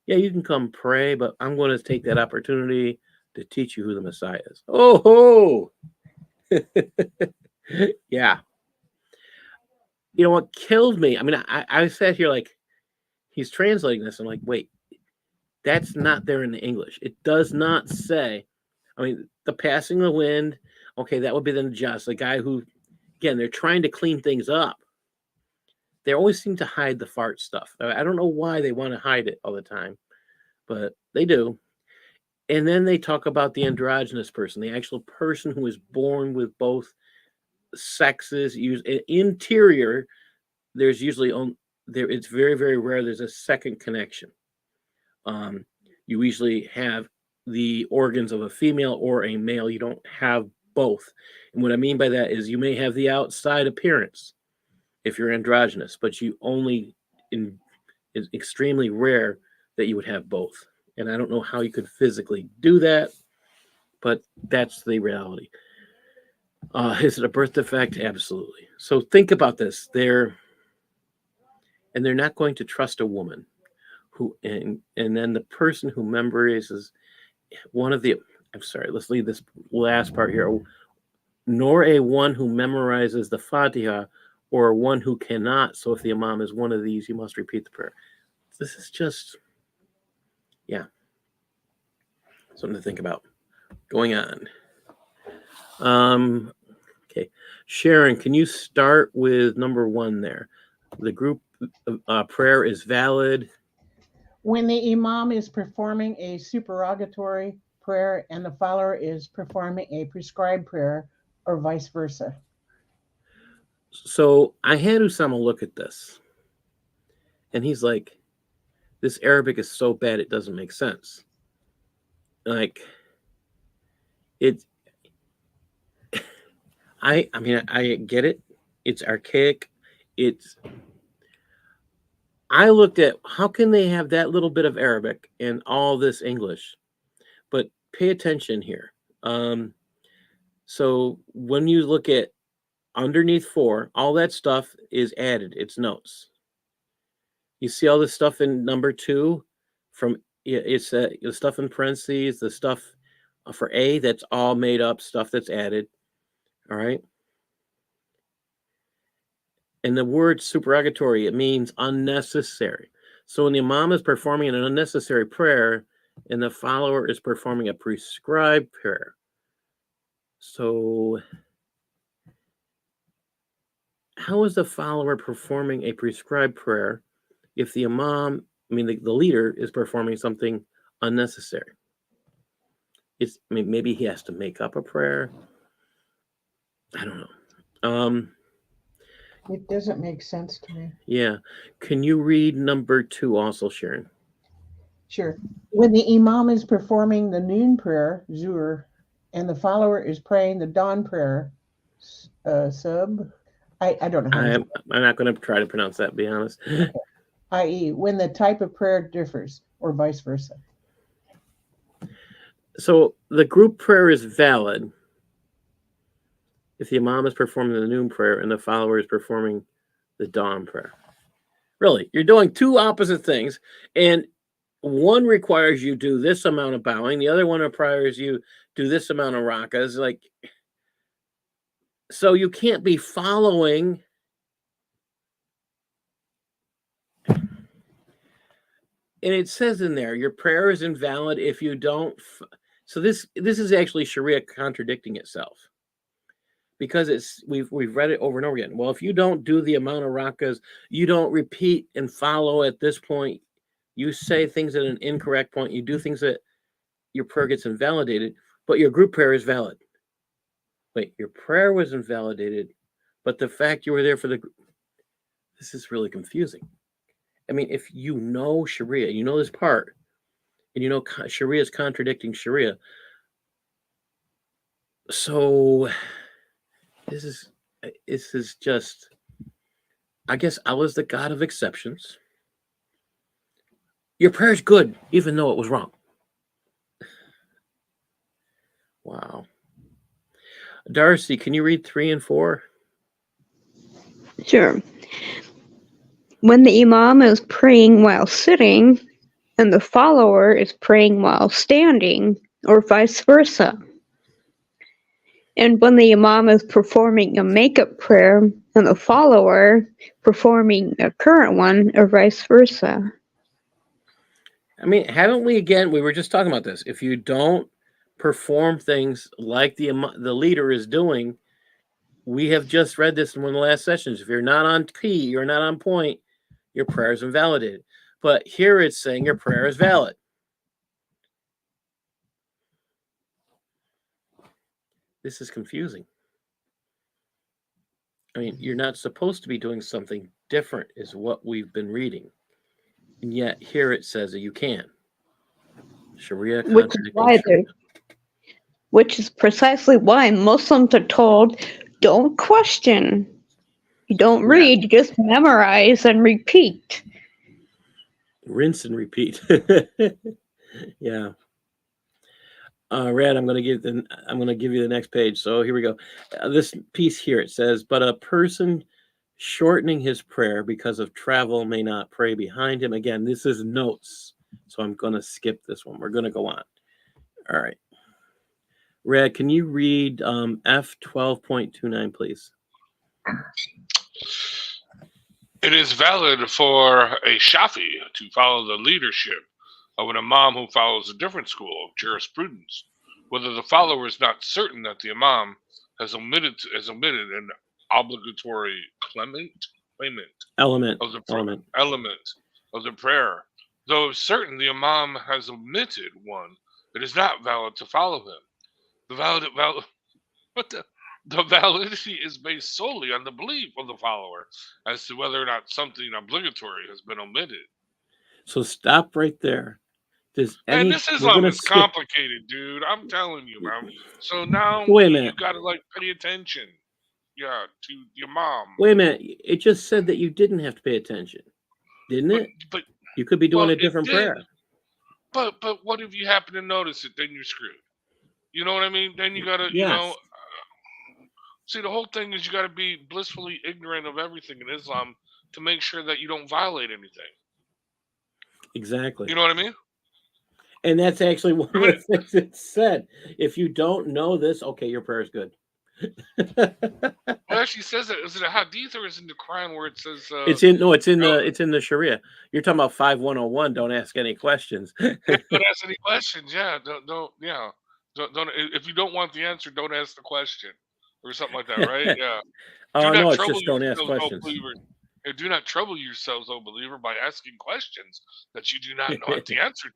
Yeah, you can come pray, but I'm going to take that opportunity to teach you who the Messiah is. Oh ho! Yeah. You know what killed me? I mean, I sat here like, he's translating this. I'm like, wait, that's not there in the English. It does not say. I mean, the passing of the wind, okay, that would be the Najjas, the guy who, again, they're trying to clean things up. They always seem to hide the fart stuff. I don't know why they want to hide it all the time, but they do. And then they talk about the androgynous person, the actual person who is born with both sexes. Interior, there's usually there. It's very, very rare. There's a second connection. You usually have the organs of a female or a male. You don't have both. And what I mean by that is you may have the outside appearance if you're androgynous, but you only it's extremely rare that you would have both. And I don't know how you could physically do that, but that's the reality. Is it a birth defect? Absolutely. So think about this. They're not going to trust a woman who, and then the person who memorizes one of the, I'm sorry, let's leave this last part here. Nor a one who memorizes the Fatiha, or one who cannot. So if the Imam is one of these, you must repeat the prayer. This is just, yeah, something to think about. Going on. Okay, Sharon, can you start with number 1 there? The group prayer is valid when the Imam is performing a supererogatory prayer and the follower is performing a prescribed prayer, or vice versa. So I had Usama look at this, and he's like, this Arabic is so bad it doesn't make sense. Like, I mean, I get it. It's archaic. I looked at how can they have that little bit of Arabic and all this English, but pay attention here. So when you look at underneath 4, all that stuff is added. It's notes. You see all this stuff in number 2 from it's the stuff in parentheses, the stuff for A, that's all made up stuff that's added. All right. And the word supererogatory, it means unnecessary. So when the Imam is performing an unnecessary prayer and the follower is performing a prescribed prayer. So how is the follower performing a prescribed prayer if the Imam, the leader, is performing something unnecessary? Maybe he has to make up a prayer. I don't know. It doesn't make sense to me. Yeah. Can you read number 2 also, Sharon? Sure. When the Imam is performing the noon prayer, Zuhr, and the follower is praying the dawn prayer, sub. I don't know how to I'm not going to try to pronounce that, to be honest. i.e., when the type of prayer differs, or vice versa. So the group prayer is valid if the imam is performing the noon prayer and the follower is performing the dawn prayer. Really, you're doing two opposite things, and one requires you do this amount of bowing, the other one requires you do this amount of rakas. Like, so you can't be following. And it says in there, your prayer is invalid if you don't. So this is actually Sharia contradicting itself, because we've read it over and over again. Well, if you don't do the amount of rakas, you don't repeat and follow at this point, you say things at an incorrect point, you do things that your prayer gets invalidated, but your group prayer is valid. Wait, your prayer was invalidated, but the fact you were there for this is really confusing. I mean, if you know Sharia, you know this part, and you know Sharia is contradicting Sharia. So this is just, I guess Allah's the God of exceptions. Your prayer is good, even though it was wrong. Wow. Darcy, can you read 3 and 4? Sure. When the imam is praying while sitting, and the follower is praying while standing, or vice versa. And when the imam is performing a make-up prayer, and the follower performing a current one, or vice versa. I mean, haven't we, again, we were just talking about this. If you don't perform things like the leader is doing, we have just read this in one of the last sessions. If you're not on key, you're not on point, your prayer is invalidated. But here it's saying your prayer is valid. This is confusing. I mean, you're not supposed to be doing something different, is what we've been reading. And yet here it says that you can. Sharia contradicting which is precisely why Muslims are told, don't question. You don't read, you just memorize and repeat. Rinse and repeat. Yeah. Rad, I'm going to give you the next page. So here we go. This piece here, it says, but a person shortening his prayer because of travel may not pray behind him. Again, this is notes, so I'm going to skip this one. We're going to go on. All right. Rad, can you read F12.29, please? It is valid for a Shafi to follow the leadership of an imam who follows a different school of jurisprudence, whether the follower is not certain that the imam has omitted an obligatory element of the prayer, though if certain the imam has omitted one, it is not valid to follow him. The validity is based solely on the belief of the follower as to whether or not something obligatory has been omitted. So stop right there. This Islam is complicated, dude. I'm telling you, man. So now you gotta pay attention. Yeah, to your mom. Wait a minute. It just said that you didn't have to pay attention, didn't it? But you could be doing a different prayer. But what if you happen to notice it? Then you're screwed. You know what I mean? Then you gotta, see, the whole thing is you gotta be blissfully ignorant of everything in Islam to make sure that you don't violate anything. Exactly. You know what I mean? And that's actually one of the things it said. If you don't know this, okay, your prayer is good. Well, actually says that. Is it a hadith or is it in the Quran where it says? It's in the Sharia. You're talking about 5101. Don't ask any questions. Don't ask any questions. Yeah, don't. If you don't want the answer, don't ask the question, or something like that, right? Yeah. No, it's just don't ask questions. Do not trouble yourselves, O believer, by asking questions that you do not know the answer to.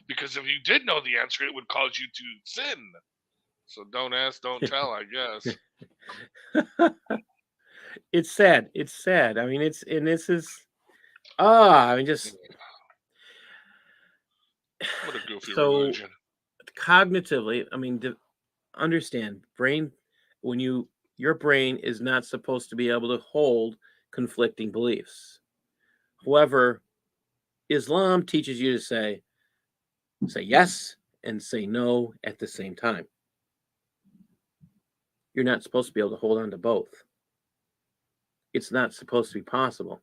Because if you did know the answer, it would cause you to sin. So don't ask, don't tell, I guess. It's sad. It's sad. I mean, just what a goofy religion. Cognitively, I mean, understand brain, when you Your brain is not supposed to be able to hold conflicting beliefs. However, Islam teaches you to say yes and say no at the same time. You're not supposed to be able to hold on to both. It's not supposed to be possible.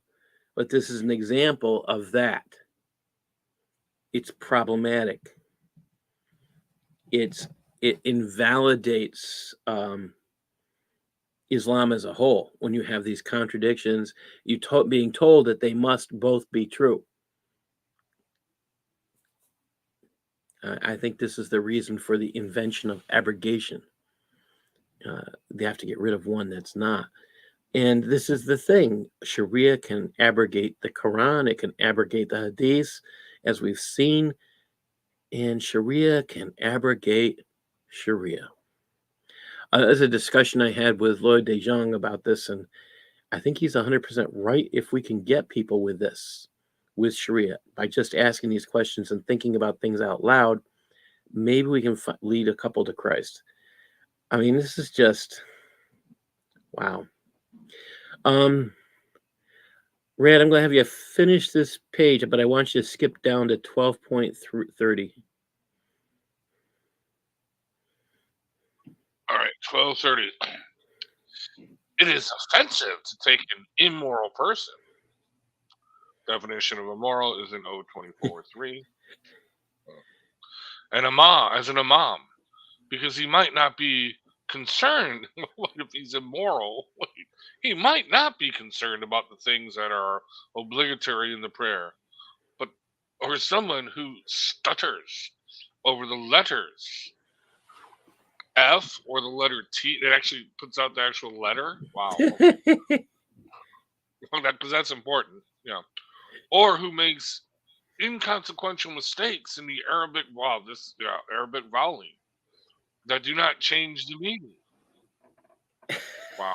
But this is an example of that. It's problematic. It invalidates Islam as a whole when you have these contradictions, being told that they must both be true. I think this is the reason for the invention of abrogation. They have to get rid of one that's not. And this is the thing. Sharia can abrogate the Qur'an. It can abrogate the Hadith, as we've seen. And Sharia can abrogate Sharia. There's a discussion I had with Lloyd De Jong about this, and I think he's 100% right. If we can get people with this, with Sharia, by just asking these questions and thinking about things out loud, maybe we can lead a couple to Christ. I mean, this is just, wow. Rad, I'm going to have you finish this page, but I want you to skip down to 12.30. All right, 12:30. It is offensive to take an immoral person. Definition of immoral is in O24.3. An imam, as an imam, because he might not be concerned if he's immoral. He might not be concerned about the things that are obligatory in the prayer, or someone who stutters over the letters F or the letter T. It actually puts out the actual letter. Wow. Because that's important. Yeah. Or who makes inconsequential mistakes in the Arabic Arabic vowel that do not change the meaning. Wow.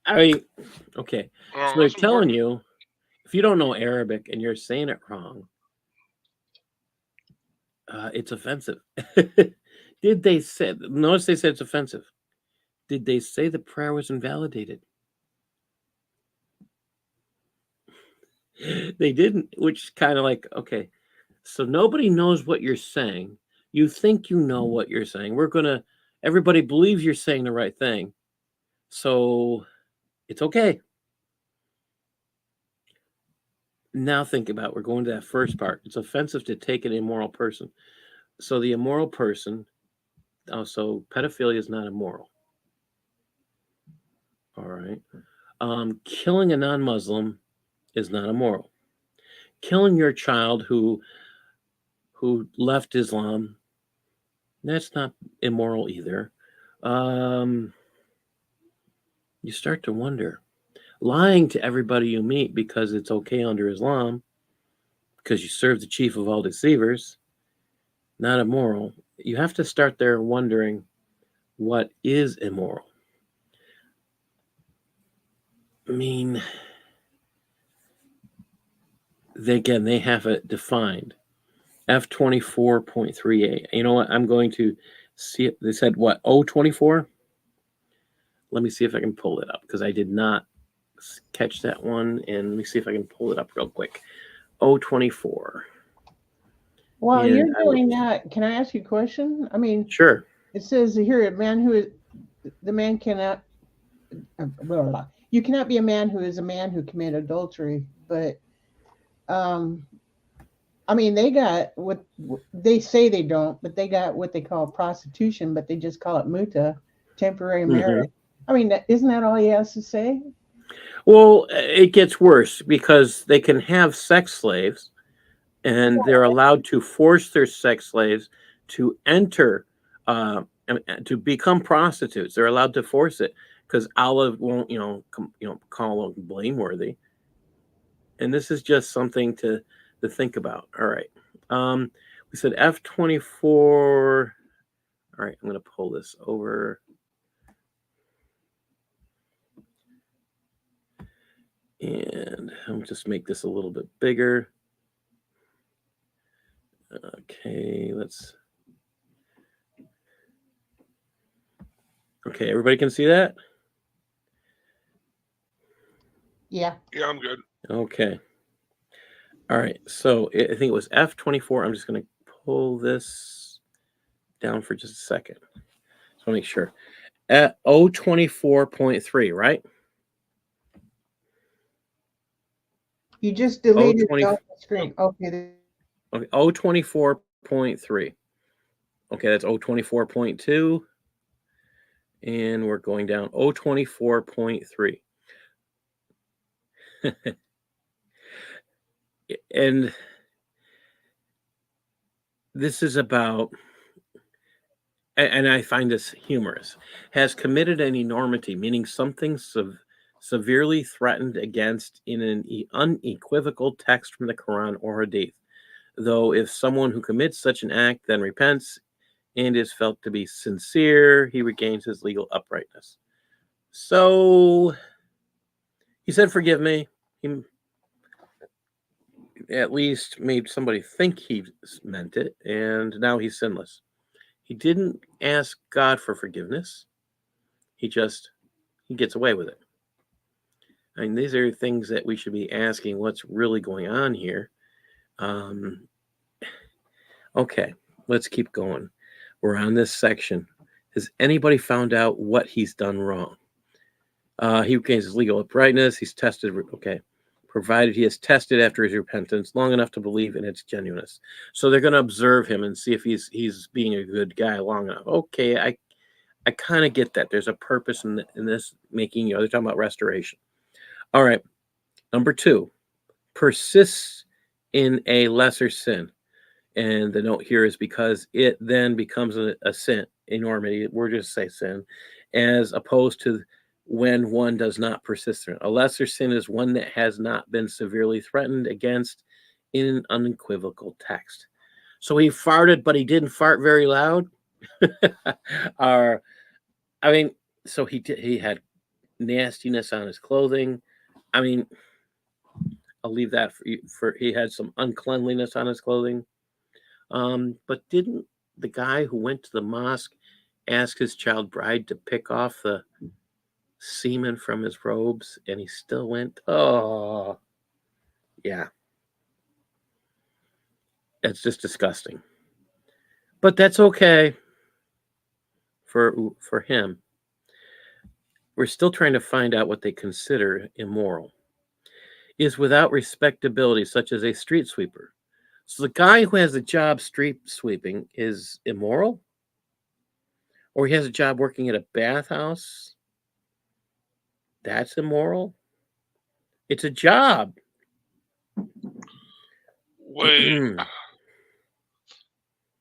I mean, okay. So they're telling you, if you don't know Arabic and you're saying it wrong, it's offensive. Did they say, notice they said it's offensive. Did they say the prayer was invalidated? They didn't, which is kind of like, okay, so nobody knows what you're saying. You think you know what you're saying. Everybody believes you're saying the right thing. So it's okay. Now think about, we're going to that first part. It's offensive to take an immoral person. So the immoral person, so pedophilia is not immoral. All right. Killing a non-Muslim is not immoral. Killing your child who left Islam, that's not immoral either. You start to wonder. Lying to everybody you meet because it's okay under Islam, because you serve the chief of all deceivers, not immoral. You have to start there wondering what is immoral. I mean, they have it defined. F24.38. You know what? I'm going to see it. They said what? O24? Let me see if I can pull it up, because I did not catch that one. And let me see if I can pull it up real quick. O24. While you're doing that, can I ask you a question? I mean, sure. It says here, the man cannot, blah, blah. You cannot be a man who committed adultery. But, I mean, they got what they say they don't, but they got what they call prostitution, but they just call it muta, temporary marriage. I mean, isn't that all he has to say? Well, it gets worse, because they can have sex slaves, and they're allowed to force their sex slaves to enter, to become prostitutes. They're allowed to force it, because Allah won't, call them blameworthy. And this is just something to think about. All right. We said F24. All right, I'm going to pull this over. And I'll just make this a little bit bigger. Okay, let's. Okay, everybody can see that? Yeah. Yeah, I'm good. Okay. All right. So I think it was F24. I'm just going to pull this down for just a second. Just want to make sure. At 024.3, right? You just deleted it 020 off the screen. Okay. Okay, 024.3. Okay, that's 024.2. And we're going down 024.3. And this is about, and I find this humorous, has committed an enormity, meaning something severely threatened against in an unequivocal text from the Quran or Hadith. Though if someone who commits such an act then repents and is felt to be sincere, he regains his legal uprightness. So he said, forgive me. He at least made somebody think he meant it, and now he's sinless. He didn't ask God for forgiveness. He gets away with it. I mean, these are things that we should be asking what's really going on here. Okay, let's keep going. We're on this section. Has anybody found out what he's done wrong? He regains his legal uprightness. He's tested. Okay. Provided he is tested after his repentance long enough to believe in its genuineness. So they're going to observe him and see if he's being a good guy long enough. Okay, I kind of get that. There's a purpose in this making, they're talking about restoration. All right. Number 2, persists in a lesser sin. And the note here is because it then becomes a sin, enormity. We're just say sin, as opposed to when one does not persist in it. A lesser sin is one that has not been severely threatened against in an unequivocal text. So he farted, but he didn't fart very loud. Or, I mean, so he had nastiness on his clothing. I mean, I'll leave that for he had some uncleanliness on his clothing. But didn't the guy who went to the mosque ask his child bride to pick off the semen from his robes, and he still went? Oh, yeah. That's just disgusting. But that's okay for him. We're still trying to find out what they consider immoral. Is without respectability, such as a street sweeper. So the guy who has a job street sweeping is immoral? Or he has a job working at a bathhouse? That's immoral? It's a job. Wait,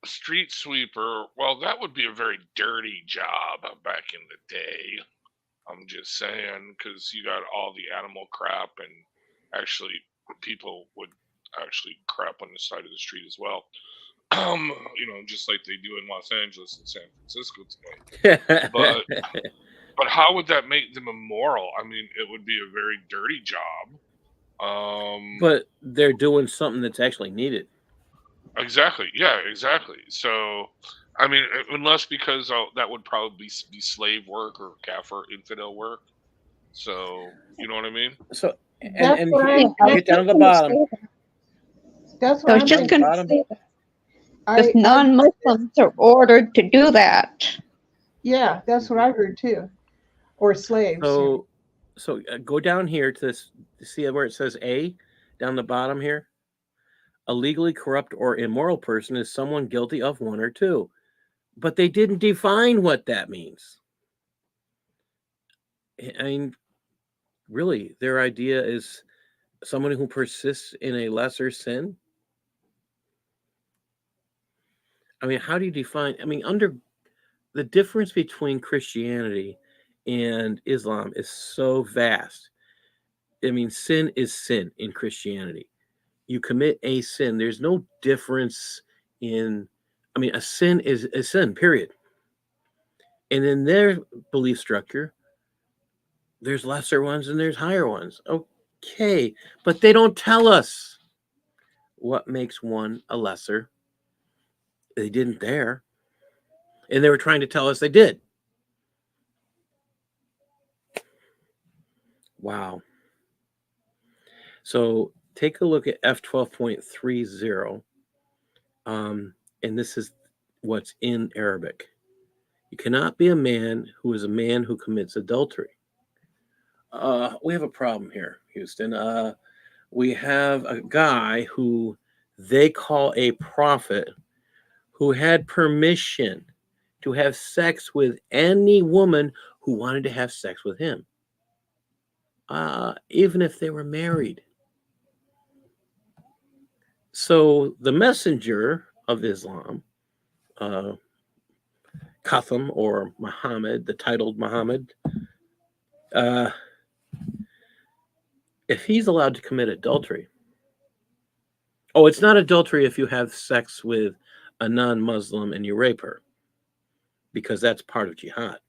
street sweeper. Well, that would be a very dirty job back in the day. I'm just saying, because you got all the animal crap, and actually, people would actually crap on the side of the street as well. Just like they do in Los Angeles and San Francisco today. But how would that make them immoral? I mean, it would be a very dirty job. But they're doing something that's actually needed. Exactly. Yeah, exactly. So, I mean, unless because that would probably be slave work or kafir infidel work. So, you know what I mean? So, That's and what get down to the bottom. That's I what was I'm just thinking. going to say that. Because non-Muslims are ordered to do that. Yeah, that's what I heard too. Or slaves. So go down here to this. See where it says A down the bottom here. A legally corrupt or immoral person is someone guilty of one or two, but they didn't define what that means. I mean, really, their idea is someone who persists in a lesser sin. I mean, how do you define? I mean, under the difference between Christianity and Islam is so vast. I mean, sin is sin in Christianity. You commit a sin. There's no difference in, I mean, a sin is a sin, period. And in their belief structure, there's lesser ones and there's higher ones. Okay. But they don't tell us what makes one a lesser. They didn't there. And they were trying to tell us they did. Wow. So take a look at F12.30. And this is what's in Arabic. You cannot be a man who is a man who commits adultery. We have a problem here, Houston. We have a guy who they call a prophet who had permission to have sex with any woman who wanted to have sex with him, even if they were married. So the messenger of Islam, Qatham or Muhammad, the titled Muhammad, if he's allowed to commit adultery, it's not adultery if you have sex with a non-Muslim and you rape her, because that's part of jihad.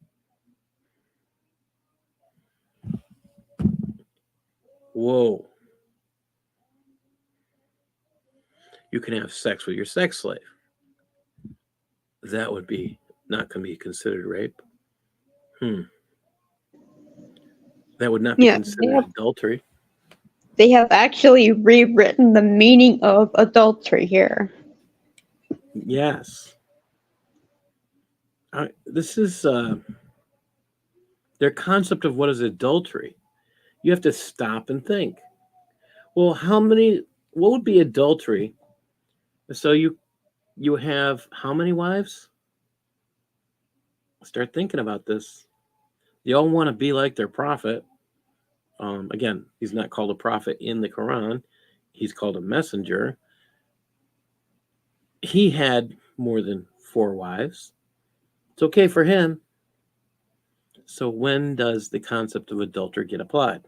Whoa. You can have sex with your sex slave. That would be not going to be considered rape. That would not be considered adultery. They have actually rewritten the meaning of adultery here. Yes. This is their concept of what is adultery. You have to stop and think. Well, what would be adultery? So you have how many wives? Start thinking about this. They all want to be like their prophet. Again, he's not called a prophet in the Quran. He's called a messenger. He had more than 4 wives. It's okay for him. So when does the concept of adultery get applied?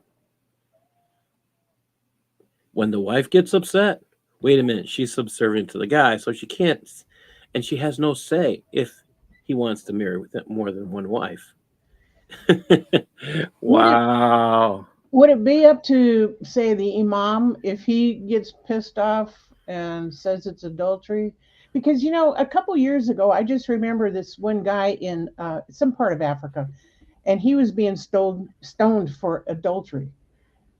When the wife gets upset? Wait a minute, she's subservient to the guy, so she can't, and she has no say if he wants to marry with more than one wife. Wow. Would it be up to, say, the Imam if he gets pissed off and says it's adultery? Because, a couple years ago, I just remember this one guy in some part of Africa, and he was being stoned for adultery.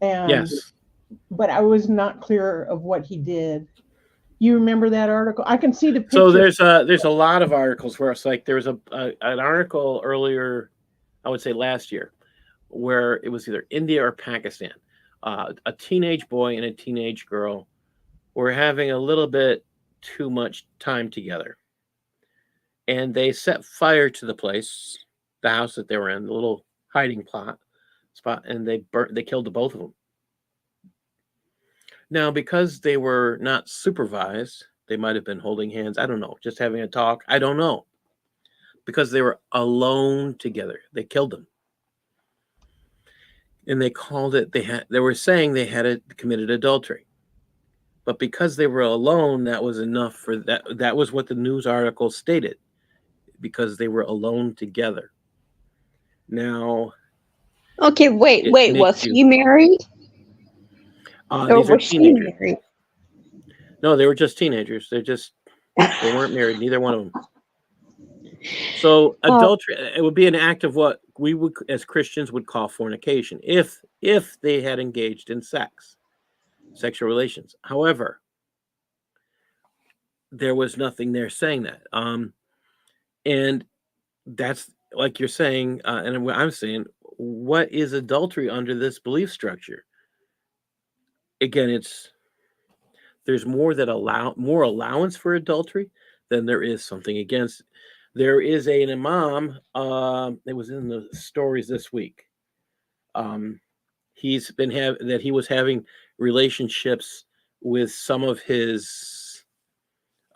And yes. But I was not clear of what he did. You remember that article? I can see the picture. So there's a lot of articles where it's like there was an article earlier, I would say last year, where it was either India or Pakistan. A teenage boy and a teenage girl were having a little bit too much time together. And they set fire to the place, the house that they were in, the little hiding spot, and they killed the both of them. Now, because they were not supervised, they might have been holding hands. I don't know, just having a talk. I don't know. Because they were alone together. They killed them. And they called it, they were saying they had committed adultery. But because they were alone, that was enough for that. That was what the news article stated. Because they were alone together. Now. Okay, wait. Was he married? These are teenagers. No, they were just teenagers. They weren't married, neither one of them. So adultery, it would be an act of what we would, as Christians, would call fornication, if they had engaged in sexual relations. However, there was nothing there saying that. And that's like you're saying, and what I'm saying, what is adultery under this belief structure? Again, there's more allowance for adultery than there is something against it. There is an imam, it was in the stories this week. He was having relationships with some of his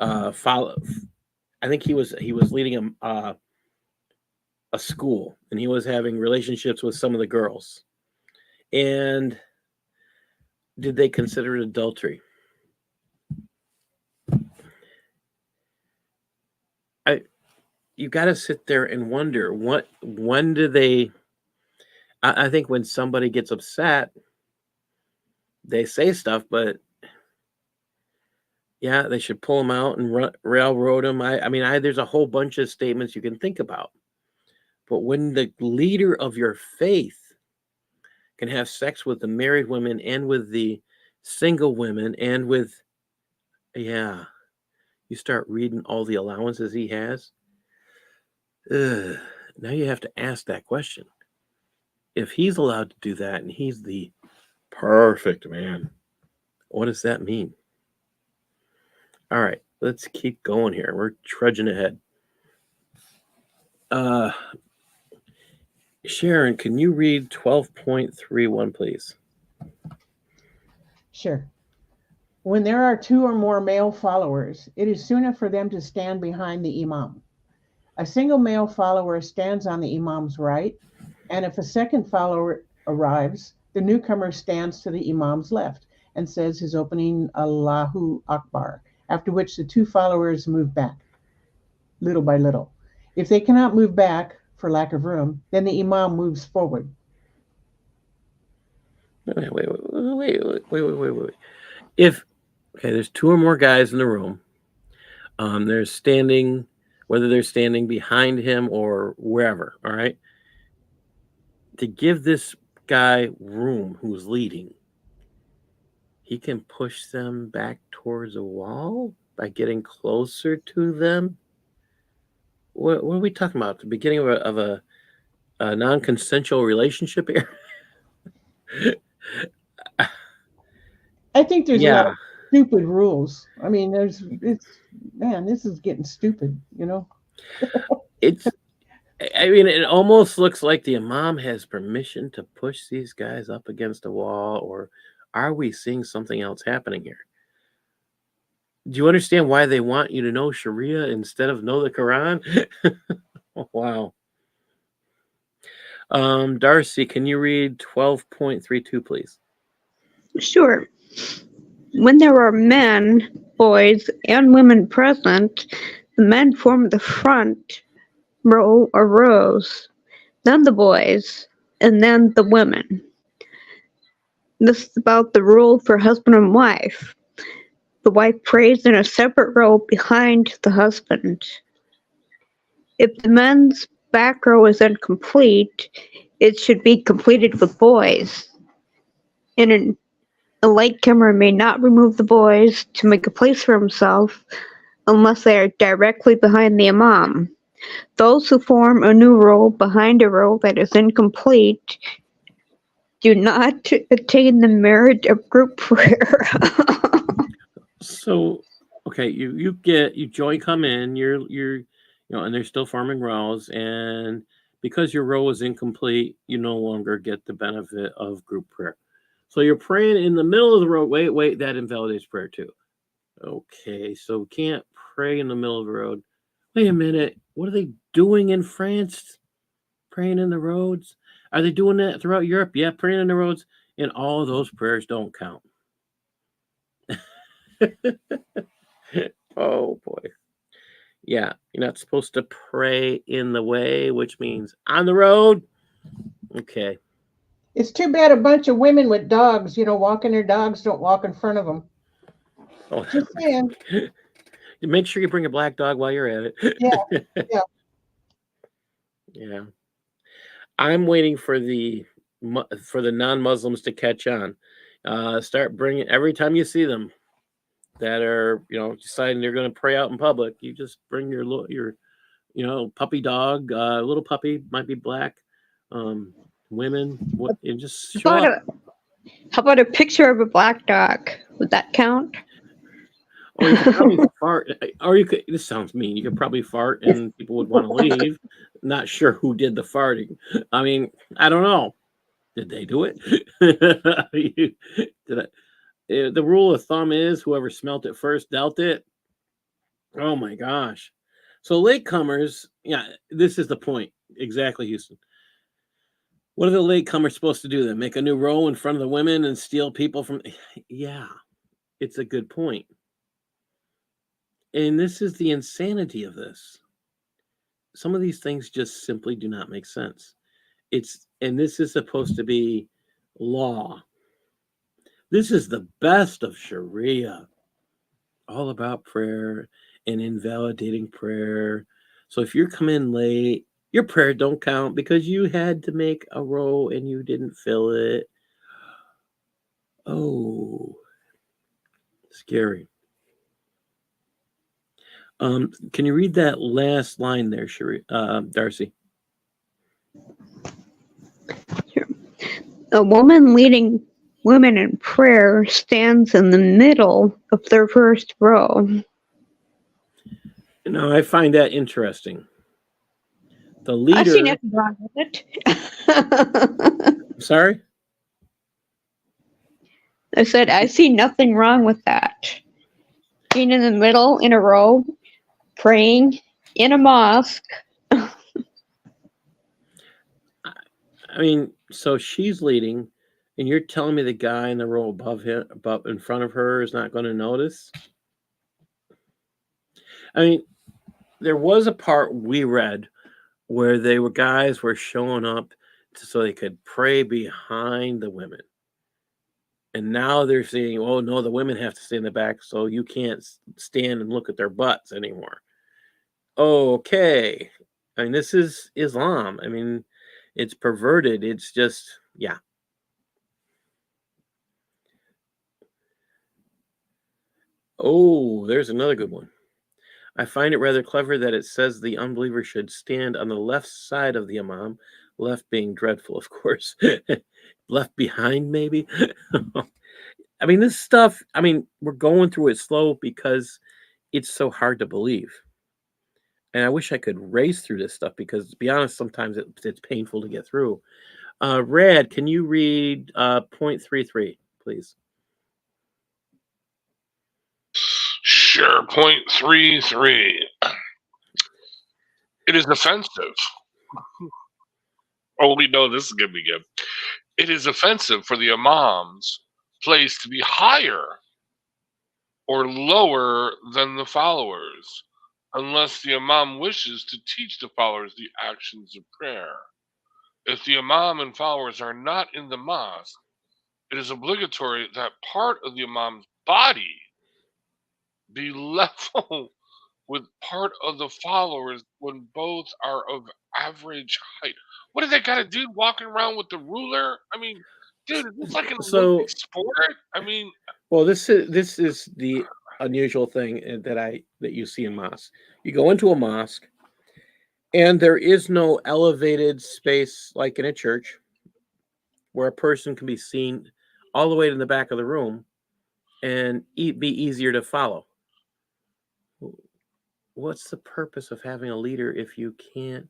I think he was leading a school, and he was having relationships with some of the girls. And did they consider it adultery? You got to sit there and wonder when do they? I think when somebody gets upset, they say stuff, but yeah, they should pull them out and railroad them. There's a whole bunch of statements you can think about, but when the leader of your faith can have sex with the married women and with the single women and with, yeah, you start reading all the allowances he has. Ugh. Now you have to ask that question. If he's allowed to do that and he's the perfect man, what does that mean? All right, let's keep going here. We're trudging ahead. Sharon, can you read 12.31, please? Sure. When there are two or more male followers, it is sunnah for them to stand behind the imam. A single male follower stands on the imam's right, and if a second follower arrives, the newcomer stands to the imam's left and says his opening Allahu Akbar, after which the two followers move back, little by little. If they cannot move back for lack of room, then the imam moves forward. Wait. If, okay, there's two or more guys in the room, they're standing, whether they're standing behind him or wherever, all right? To give this guy room who's leading, he can push them back towards a wall by getting closer to them. What are we talking about? The beginning of a non-consensual relationship here? I think there's a lot Yeah. of stupid rules. I mean, this is getting stupid, you know? I mean, it almost looks like the imam has permission to push these guys up against a wall, or are we seeing something else happening here? Do you understand why they want you to know Sharia instead of know the Quran? Oh, wow. Darcy, can you read 12.32, please? Sure. When there are men, boys, and women present, the men form the front row or rows, then the boys, and then the women. This is about the rule for husband and wife. The wife prays in a separate row behind the husband. If the men's back row is incomplete, it should be completed with boys. And a latecomer may not remove the boys to make a place for himself unless they are directly behind the imam. Those who form a new row behind a row that is incomplete do not attain the merit of group prayer. So, okay, you come in, you're and they're still forming rows, and because your row is incomplete, you no longer get the benefit of group prayer. So you're praying in the middle of the road. Wait, that invalidates prayer too. Okay, so can't pray in the middle of the road. Wait a minute, what are they doing in France? Praying in the roads? Are they doing that throughout Europe? Yeah, praying in the roads, and all of those prayers don't count. Oh boy. Yeah, you're not supposed to pray in the way, which means on the road. Okay. It's too bad a bunch of women with dogs, walking their dogs, don't walk in front of them. Oh, Just saying. make sure you bring a black dog while you're at it. Yeah. Yeah. I'm waiting for the non-Muslims to catch on. Start bringing, every time you see them that are deciding they're going to pray out in public, you just bring your puppy dog, little puppy, might be black, women, and just show up. How about a picture of a black dog? Would that count? Or you could probably fart, or you could, this sounds mean, you could probably fart and people would want to leave. Not sure who did the farting. I mean, I don't know. Did they do it? The rule of thumb is whoever smelt it first dealt it. Oh my gosh. So latecomers, yeah, this is the point. Exactly, Houston. What are the latecomers supposed to do then? Make a new row in front of the women and steal people from... Yeah, it's a good point. And this is the insanity of this. Some of these things just simply do not make sense. And this is supposed to be law. This is the best of Sharia. All about prayer and invalidating prayer. So if you come in late, Your prayer don't count because you had to make a row and you didn't fill it. Oh, scary. Can you read that last line there, Darcy? Sure. A woman leading women in prayer stands in the middle of their first row. You know, I find that interesting. The leader. I see nothing wrong with it. Sorry? I said I see nothing wrong with that. Being in the middle in a row, praying in a mosque. I mean, so she's leading, and you're telling me the guy in the row above in front of her, is not going to notice? I mean, there was a part we read where guys were showing up so they could pray behind the women. And now they're saying, oh, no, the women have to stay in the back, so you can't stand and look at their butts anymore. Okay. I mean, this is Islam. I mean, it's perverted. It's just, yeah. Oh, there's another good one. I find it rather clever that it says the unbeliever should stand on the left side of the imam, left being dreadful, of course. Left behind, maybe. I mean, this stuff, I mean, we're going through it slow because it's so hard to believe. And I wish I could race through this stuff because, to be honest, sometimes it's painful to get through. Rad, can you read point 33, please? Sure. Point 33. It is offensive. Oh, we know this is going to be good. It is offensive for the imam's place to be higher or lower than the followers, unless the imam wishes to teach the followers the actions of prayer. If the imam and followers are not in the mosque, it is obligatory that part of the imam's body be level with part of the followers when both are of average height. What do they got to do walking around with the ruler? I mean, dude, is this like an Olympic sport? I mean, well, this is the unusual thing that you see in mosques. You go into a mosque, and there is no elevated space like in a church where a person can be seen all the way to the back of the room and be easier to follow. What's the purpose of having a leader if you can't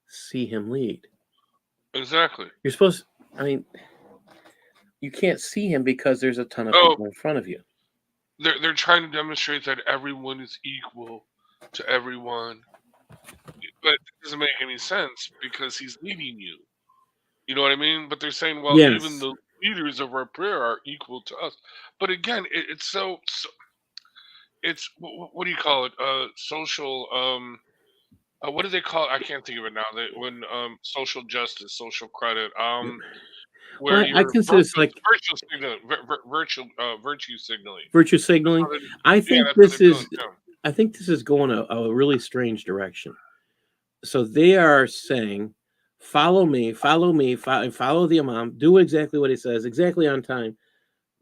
see him lead? exactly. You're supposed, I mean, you can't see him because there's a ton of people in front of you. They're trying to demonstrate that everyone is equal to everyone, but it doesn't make any sense because he's leading you. You know what I mean? But they're saying, well, Yes. even the leaders of our prayer are equal to us. But again, it's so it's what do you call it? Social. What do they call it? I can't think of it now. When social justice, social credit. Where Well, I you're consider it's like virtue signaling, virtue signaling. virtue signaling. I think this is going a really strange direction. So they are saying, follow me, follow the imam, do exactly what he says, exactly on time.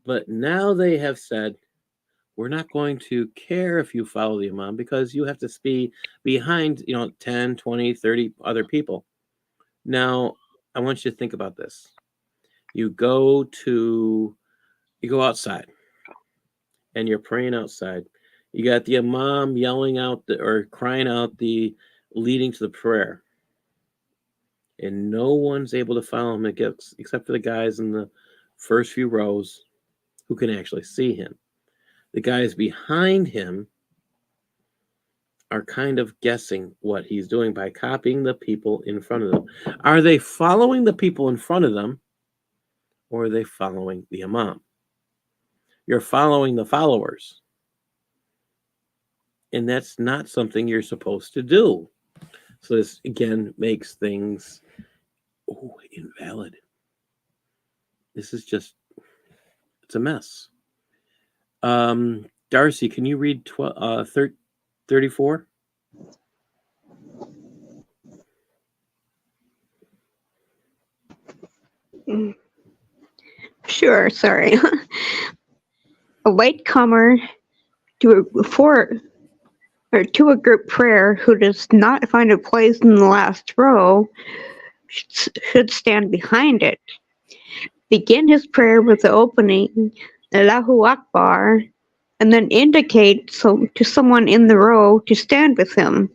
But now they have said, we're not going to care if you follow the imam because you have to be behind, 10, 20, 30 other people. Now, I want you to think about this. You go outside and you're praying outside. You got the imam yelling out or crying out the leading to the prayer. And no one's able to follow him except for the guys in the first few rows who can actually see him. The guys behind him are kind of guessing what he's doing by copying the people in front of them. Are they following the people in front of them, or are they following the imam? You're following the followers. And that's not something you're supposed to do. So this, again, makes things invalid. This is just, it's a mess. Darcy, can you read 34? Sure, sorry. A latecomer to a group prayer who does not find a place in the last row should stand behind it. Begin his prayer with the opening Allahu Akbar, and then indicate to someone in the row to stand with him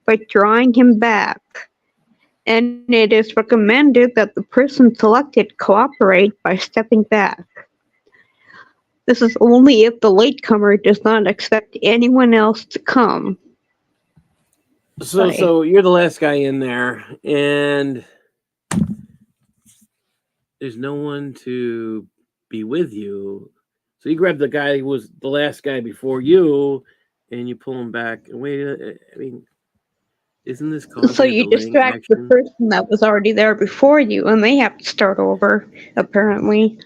by drawing him back. And it is recommended that the person selected cooperate by stepping back. This is only if the latecomer does not expect anyone else to come. So you're the last guy in there, and there's no one to be with you. So you grab the guy who was the last guy before you, and you pull him back. And wait, I mean, isn't this causing So you distract the person that was already there before you, and they have to start over, apparently.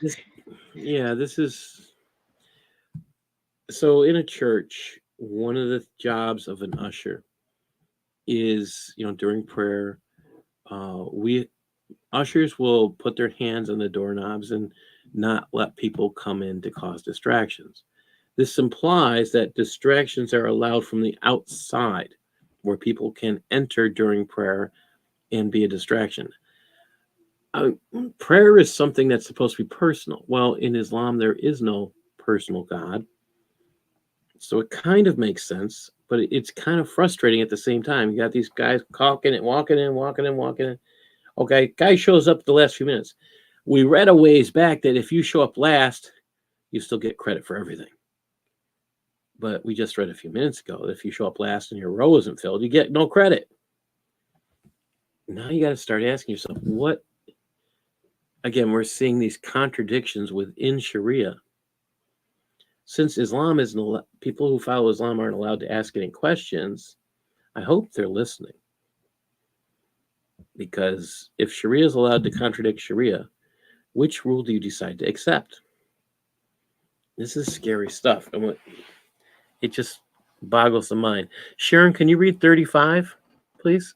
This is... So in a church, one of the jobs of an usher is, during prayer, ushers will put their hands on the doorknobs and not let people come in to cause distractions. This implies that distractions are allowed from the outside, where people can enter during prayer and be a distraction. Prayer is something that's supposed to be personal. Well, in Islam, there is no personal God. So it kind of makes sense, but it's kind of frustrating at the same time. You got these guys walking in. Okay, guy shows up the last few minutes. We read a ways back that if you show up last, you still get credit for everything. But we just read a few minutes ago that if you show up last and your row isn't filled, you get no credit. Now you got to start asking yourself, what? Again, we're seeing these contradictions within Sharia. Since Islam isn't, people who follow Islam aren't allowed to ask any questions, I hope they're listening. Because if Sharia is allowed to contradict Sharia, which rule do you decide to accept? This is scary stuff. It just boggles the mind. Sharon, can you read 35, please?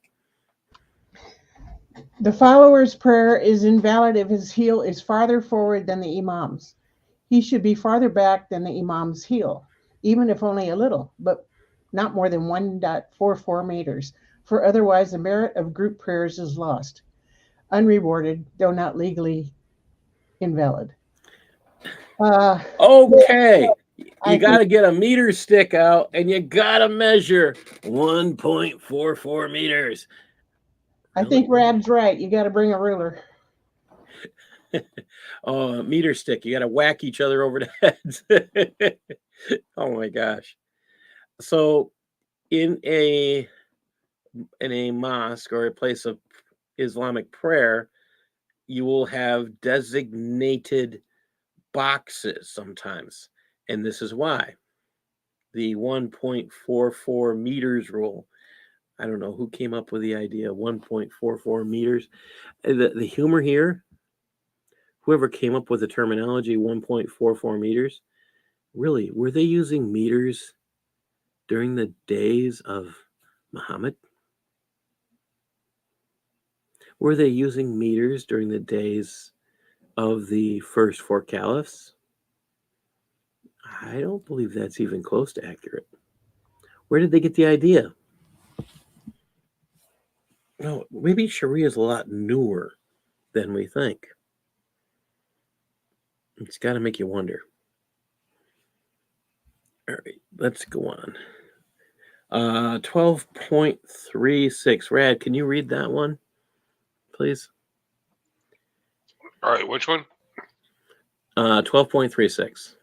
The follower's prayer is invalid if his heel is farther forward than the imam's. He should be farther back than the imam's heel, even if only a little, but not more than 1.44 meters, for otherwise the merit of group prayers is lost. Unrewarded, though not legally invalid. Okay. You got to get a meter stick out and you got to measure 1.44 meters. Really? I think Rab's right. You got to bring a ruler. Oh, a meter stick. You got to whack each other over the heads. Oh my gosh. So in a mosque or a place of Islamic prayer, you will have designated boxes sometimes. And this is why. The 1.44 meters rule. I don't know who came up with the idea of 1.44 meters. The humor here, whoever came up with the terminology 1.44 meters, really, were they using meters during the days of Muhammad? Were they using meters during the days of the first four caliphs? I don't believe that's even close to accurate. Where did they get the idea? No, maybe Sharia is a lot newer than we think. It's got to make you wonder. All right, let's go on. 12.36. Rad, can you read that one, please? All right, which one? 12.36.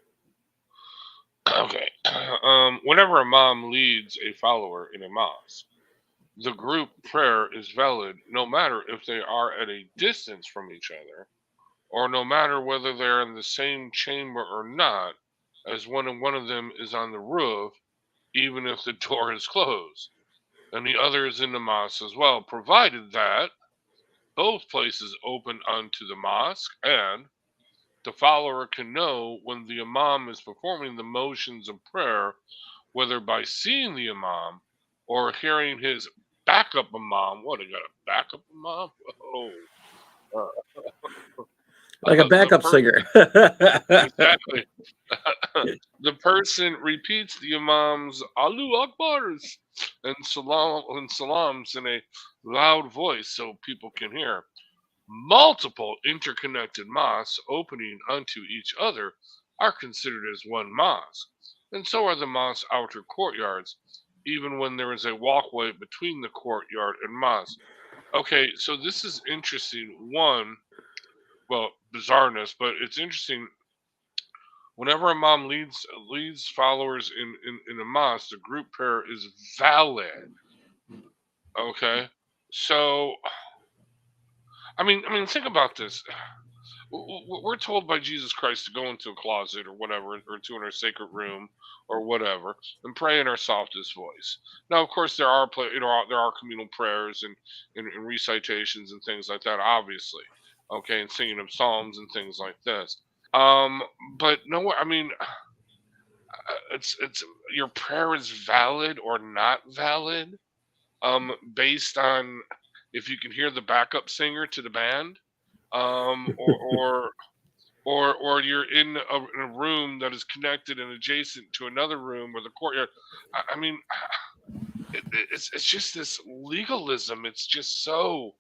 Okay. Whenever a imam leads a follower in a mosque, the group prayer is valid no matter if they are at a distance from each other, or no matter whether they're in the same chamber or not, as one of them is on the roof, even if the door is closed, and the other is in the mosque as well, provided that both places open onto the mosque and the follower can know when the imam is performing the motions of prayer, whether by seeing the imam or hearing his backup imam. What, I got a backup imam? Oh. like a backup singer. Exactly. The person repeats the Imam's Allahu Akbars and salams in a loud voice so people can hear. Multiple interconnected mosques opening unto each other are considered as one mosque, and so are the mosque's outer courtyards, even when there is a walkway between the courtyard and mosque. Okay, so this is interesting. One, well, bizarreness, but it's interesting. Whenever a mom leads followers in a mosque, the group prayer is valid. Okay, so I mean, think about this. We're told by Jesus Christ to go into a closet or whatever, or to in our sacred room or whatever, and pray in our softest voice. Now, of course, there are there are communal prayers and recitations and things like that, obviously. Okay, and singing of psalms and things like this. Um, but no, I mean, it's your prayer is valid or not valid, based on if you can hear the backup singer to the band, um, or or or you're in a room that is connected and adjacent to another room or the courtyard. I mean, it's just this legalism. It's just so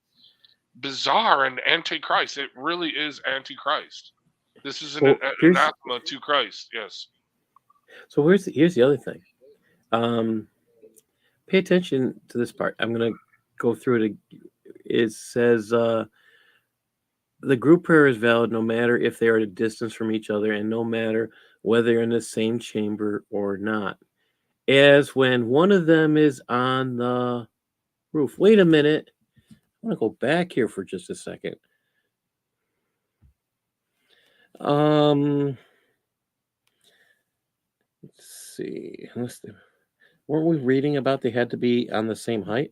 bizarre and antichrist. It really is antichrist. This is an anathema to Christ. Yes. So here's the other thing. Pay attention to this part. I'm going to go through it. It says the group prayer is valid no matter if they are at a distance from each other and no matter whether they're in the same chamber or not. As when one of them is on the roof. Wait a minute. I'm going to go back here for just a second. Let's see. Weren't we reading about they had to be on the same height?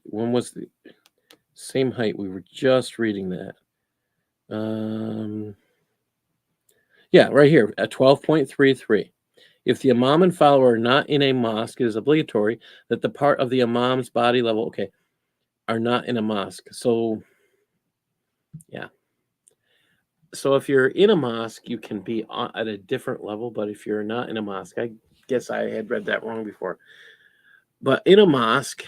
When was the same height? We were just reading that. Yeah, right here at 12.33. If the imam and follower are not in a mosque, it is obligatory that the part of the imam's body level, are not in a mosque. So, yeah. So if you're in a mosque, you can be at a different level. But if you're not in a mosque, I guess I had read that wrong before. But in a mosque,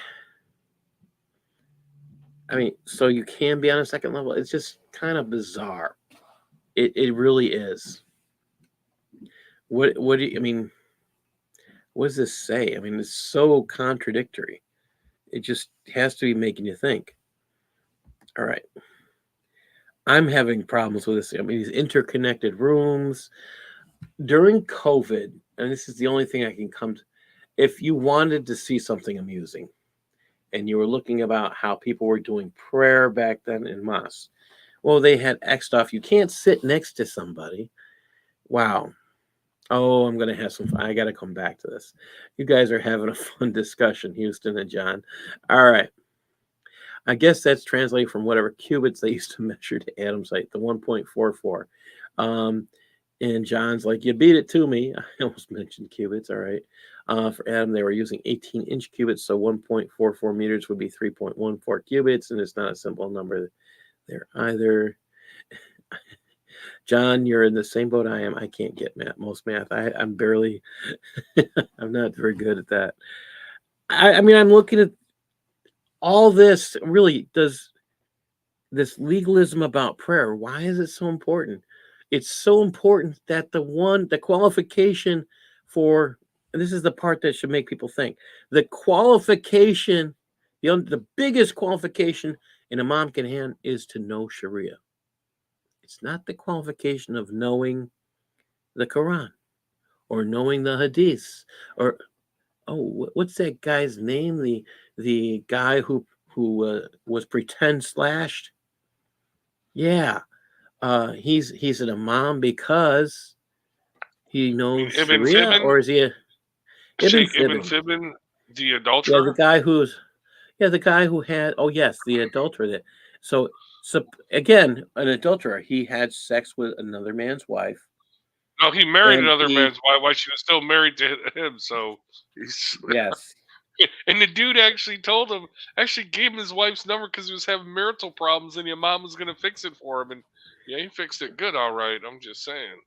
I mean, so you can be on a second level. It's just kind of bizarre. It really is. What do you, I mean, what does this say? I mean, it's so contradictory. It just has to be making you think. All right. I'm having problems with this. I mean, these interconnected rooms. During COVID, and this is the only thing I can come to, if you wanted to see something amusing and you were looking about how people were doing prayer back then in mosques, well, they had X'd off. You can't sit next to somebody. Wow. Oh, I'm going to have some fun. I got to come back to this. You guys are having a fun discussion, Houston and John. All right. I guess that's translated from whatever cubits they used to measure to Adam's height, the 1.44. And John's like, you beat it to me. I almost mentioned cubits. All right. For Adam, they were using 18-inch cubits, so 1.44 meters would be 3.14 cubits, and it's not a simple number there either. John, you're in the same boat I am. I can't get most math. I'm barely, I'm not very good at that. I mean, I'm looking at all this. Really, does this legalism about prayer, why is it so important? It's so important that the qualification for, and this is the part that should make people think, the qualification, the biggest qualification an imam can have is to know Sharia. It's not the qualification of knowing the Quran or knowing the Hadiths or, what's that guy's name? The guy who was pretend slashed. Yeah. He's an imam because he knows Sharia, or is he a Ibn Fibbin, the adulterer? Yeah, the guy who had, the adulterer. So again, an adulterer. He had sex with another man's wife. No, he married another man's wife while she was still married to him. So yes. And the dude actually gave him his wife's number because he was having marital problems, and your mom was going to fix it for him. And yeah, he fixed it good, all right. I'm just saying.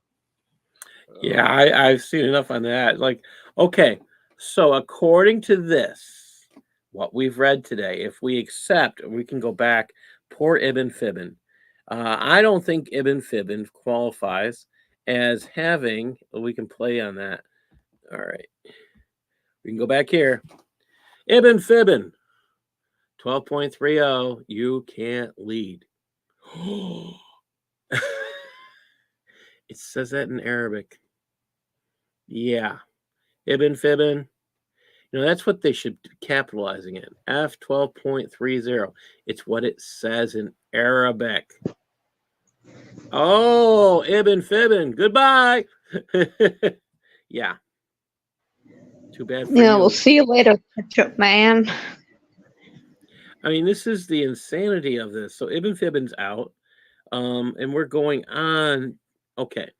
Yeah, I've seen enough on that. Like, okay, so according to this, what we've read today, if we accept, we can go back, poor Ibn Fibbin. I don't think Ibn Fibbin qualifies as having, we can play on that. All right. We can go back here. Ibn Fibbin, 12.30, you can't lead. It says that in Arabic. Yeah. Ibn Fibbin. That's what they should be capitalizing in. F12.30. It's what it says in Arabic. Oh, Ibn Fibbin. Goodbye. Yeah. Too bad for Yeah, you. we'll see you later, ketchup man. I mean, this is the insanity of this. So Ibn Fibbin's out. And we're going on. Okay.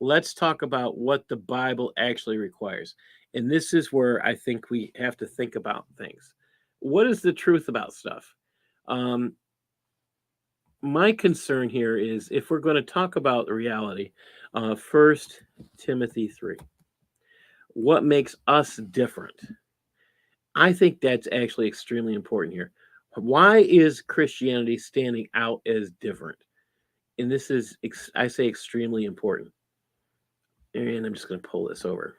Let's talk about what the Bible actually requires. And this is where I think we have to think about things. What is the truth about stuff? My concern here is if we're going to talk about the reality, 1 Timothy 3, what makes us different? I think that's actually extremely important here. Why is Christianity standing out as different? And this is, I say, extremely important. And I'm just going to pull this over.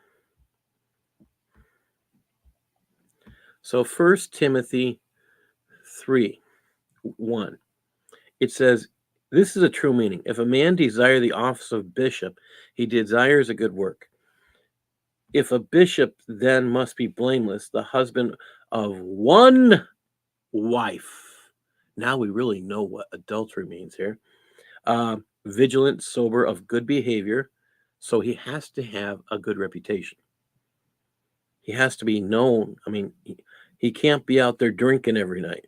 So 1 Timothy 3:1, it says, this is a true meaning. If a man desire the office of bishop, he desires a good work. If a bishop then must be blameless, the husband of one wife. Now we really know what adultery means here. Vigilant, sober, of good behavior. So he has to have a good reputation. He has to be known. I mean, he can't be out there drinking every night.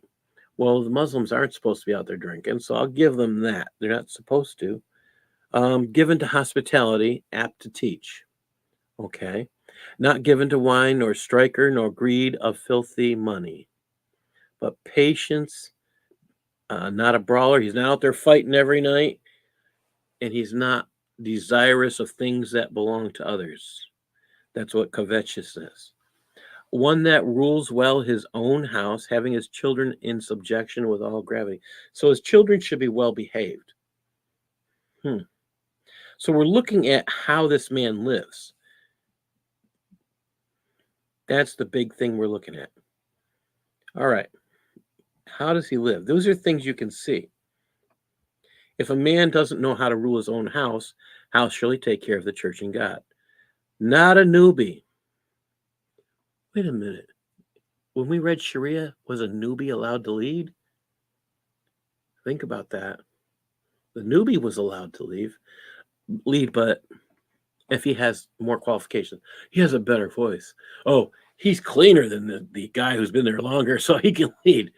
Well, the Muslims aren't supposed to be out there drinking, so I'll give them that. They're not supposed to. Given to hospitality, apt to teach. Okay. Not given to wine, nor striker, nor greed of filthy money. But patience, not a brawler. He's not out there fighting every night. And he's not desirous of things that belong to others. That's what covetousness. One that rules well his own house, having his children in subjection with all gravity. So his children should be well behaved. So we're looking at how this man lives. That's the big thing we're looking at. All right. How does he live? Those are things you can see. If a man doesn't know how to rule his own house, how shall he take care of the church and God? Not a newbie. Wait a minute. When we read Sharia, was a newbie allowed to lead? Think about that. The newbie was allowed to lead, but if he has more qualifications, he has a better voice. Oh, he's cleaner than the guy who's been there longer, so he can lead.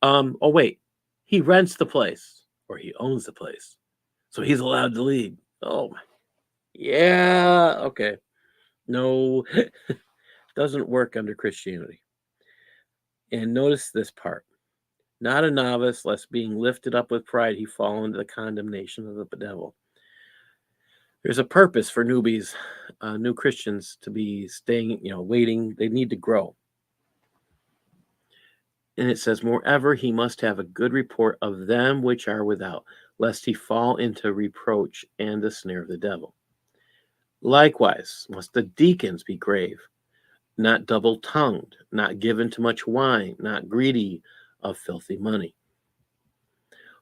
Oh, wait. He rents the place, or he owns the place, so he's allowed to lead. Oh, yeah. Okay. No, doesn't work under Christianity. And notice this part. Not a novice, lest being lifted up with pride, he fall into the condemnation of the devil. There's a purpose for newbies, new Christians, to be staying, waiting. They need to grow. And it says, moreover, he must have a good report of them which are without, lest he fall into reproach and the snare of the devil. Likewise, must the deacons be grave, not double-tongued, not given to much wine, not greedy of filthy money,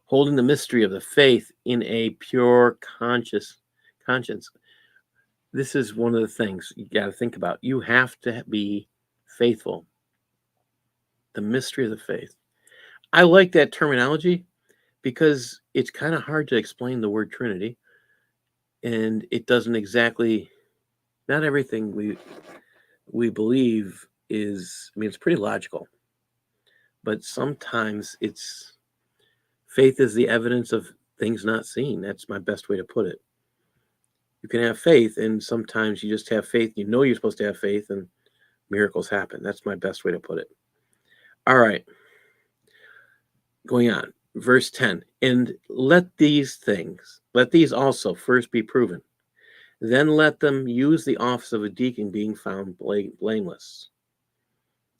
holding the mystery of the faith in a pure conscience. This is one of the things you got to think about. You have to be faithful. The mystery of the faith. I like that terminology because it's kind of hard to explain the word Trinity, and it doesn't exactly. Not everything we believe is. I mean, it's pretty logical, but sometimes faith is the evidence of things not seen. That's my best way to put it. You can have faith, and sometimes you just have faith. You know you're supposed to have faith, and miracles happen. That's my best way to put it. All right. Going on. Verse 10. And let these also first be proven. Then let them use the office of a deacon, being found blameless.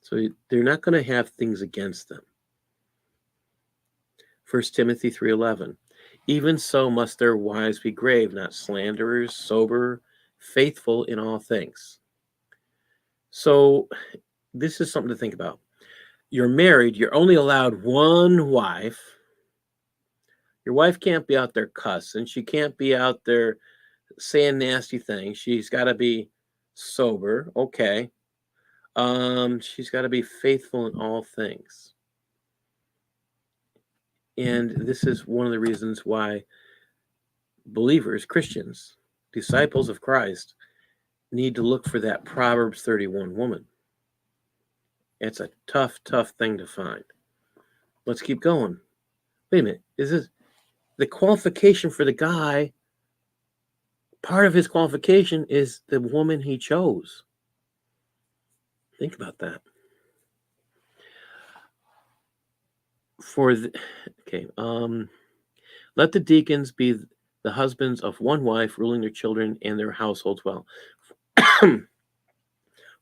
So they're not going to have things against them. 1 Timothy 3:11. Even so must their wives be grave, not slanderers, sober, faithful in all things. So this is something to think about. You're married, you're only allowed one wife. Your wife can't be out there cussing. She can't be out there saying nasty things. She's got to be sober. Okay. She's got to be faithful in all things. And this is one of the reasons why believers, Christians, disciples of Christ, need to look for that Proverbs 31 woman. It's a tough thing to find. Let's keep going. Wait a minute. Is this the qualification for the guy? Part of his qualification is the woman he chose. Think about that. Let the deacons be the husbands of one wife, ruling their children and their households well.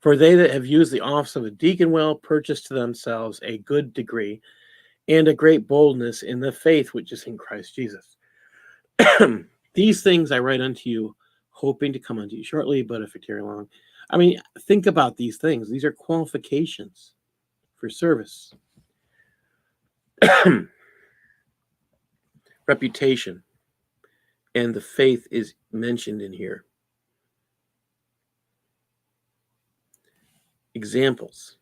For they that have used the office of a deacon well purchase to themselves a good degree and a great boldness in the faith which is in Christ Jesus. These things I write unto you, hoping to come unto you shortly, but if it tarry long. I mean, think about these things. These are qualifications for service. Reputation and the faith is mentioned in here. Examples.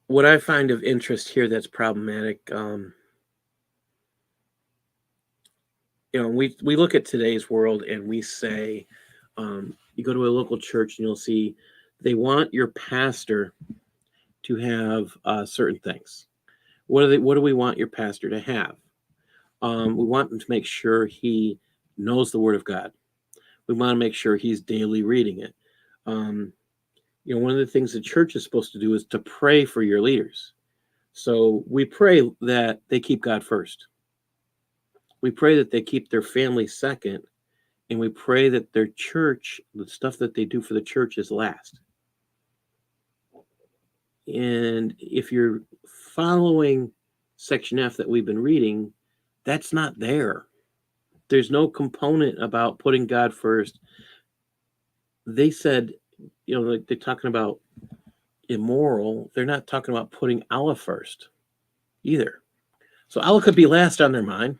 What I find of interest here that's problematic, we look at today's world and we say, you go to a local church and you'll see they want your pastor to have certain things. What do we want your pastor to have? We want him to make sure he knows the Word of God. We want to make sure he's daily reading it. One of the things the church is supposed to do is to pray for your leaders. So we pray that they keep God first. We pray that they keep their family second. And we pray that their church, the stuff that they do for the church, is last. And if you're following section F that we've been reading, that's not there. There's no component about putting God first. They said, like they're talking about immoral. They're not talking about putting Allah first either. So Allah could be last on their mind.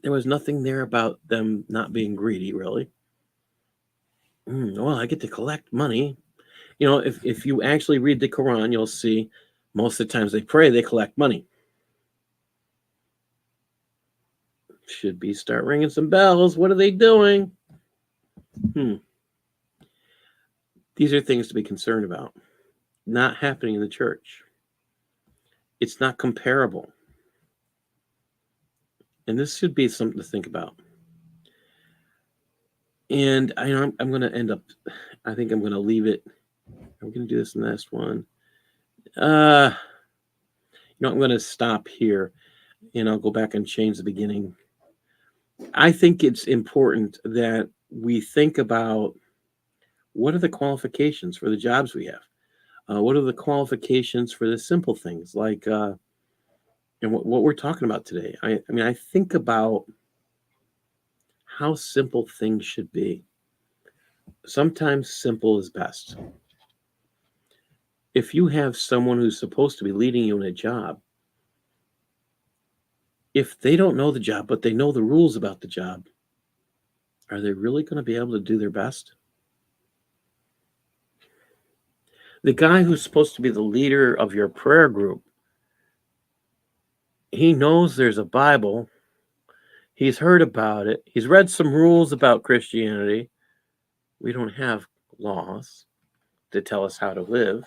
There was nothing there about them not being greedy, really. Well, I get to collect money. If you actually read the Quran, you'll see most of the times they pray, they collect money. Should be start ringing some bells. What are they doing? These are things to be concerned about. Not happening in the church. It's not comparable. And this should be something to think about. And I'm going to end up, I think I'm going to leave it. I'm going to do this last one. I'm going to stop here and I'll go back and change the beginning. I think it's important that we think about what are the qualifications for the jobs we have? What are the qualifications for the simple things like and what we're talking about today? I think about how simple things should be. Sometimes simple is best. If you have someone who's supposed to be leading you in a job, if they don't know the job, but they know the rules about the job, are they really going to be able to do their best? The guy who's supposed to be the leader of your prayer group, he knows there's a Bible. He's heard about it. He's read some rules about Christianity. We don't have laws to tell us how to live.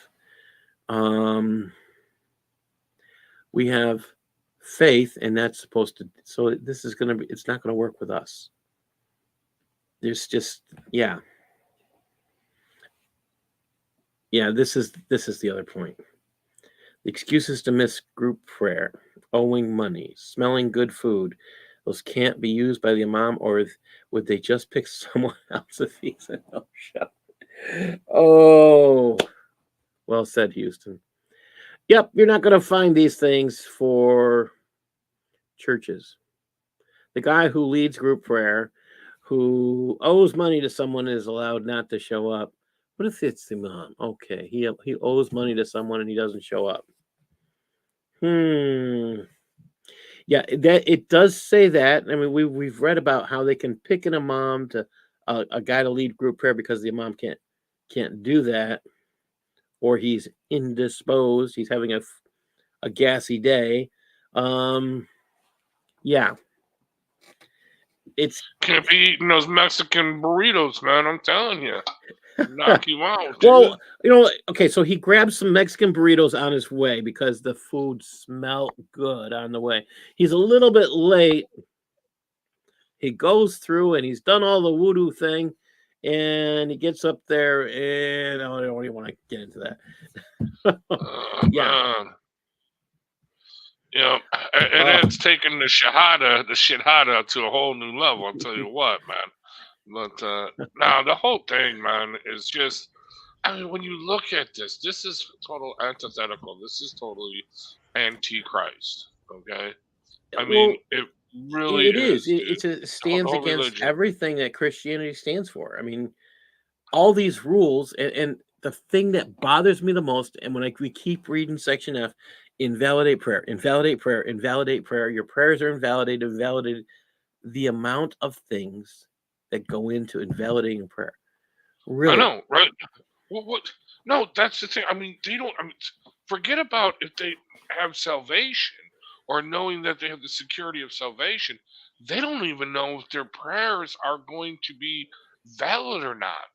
We have faith, and that's supposed to, so it's not going to work with us. There's just, Yeah, this is the other point. The excuses to miss group prayer, owing money, smelling good food, those can't be used by the imam, or would they just pick someone else if he's a no-show? Oh, well said, Houston. Yep, you're not going to find these things for churches. The guy who leads group prayer, who owes money to someone, is allowed not to show up. What if it's the imam? Okay, he owes money to someone and he doesn't show up. Yeah, that it does say that. I mean, we've read about how they can pick an imam to a guy to lead group prayer because the imam can't do that, or he's indisposed. He's having a gassy day. Yeah, it's Can't be eating those Mexican burritos, man. I'm telling you, knock you out. well, okay. So he grabs some Mexican burritos on his way because the food smelled good on the way. He's a little bit late. He goes through and he's done all the voodoo thing, and he gets up there, and I don't even want to get into that. Yeah. Man. And it's taken the shahada to a whole new level. I'll tell you what, man. But now the whole thing, man, is just. I mean, when you look at this is total antithetical. This is totally antichrist. Okay, I mean, it really is. It stands whole against religion. everything that Christianity stands for. I mean, all these rules, and the thing that bothers me the most, and when we keep reading section F, invalidate prayer, invalidate prayer, invalidate prayer. Your prayers are invalidated. The amount of things that go into invalidating prayer. Really? I know, right? What? No, that's the thing. I mean, they don't. I mean, forget about if they have salvation or knowing that they have the security of salvation. They don't even know if their prayers are going to be valid or not,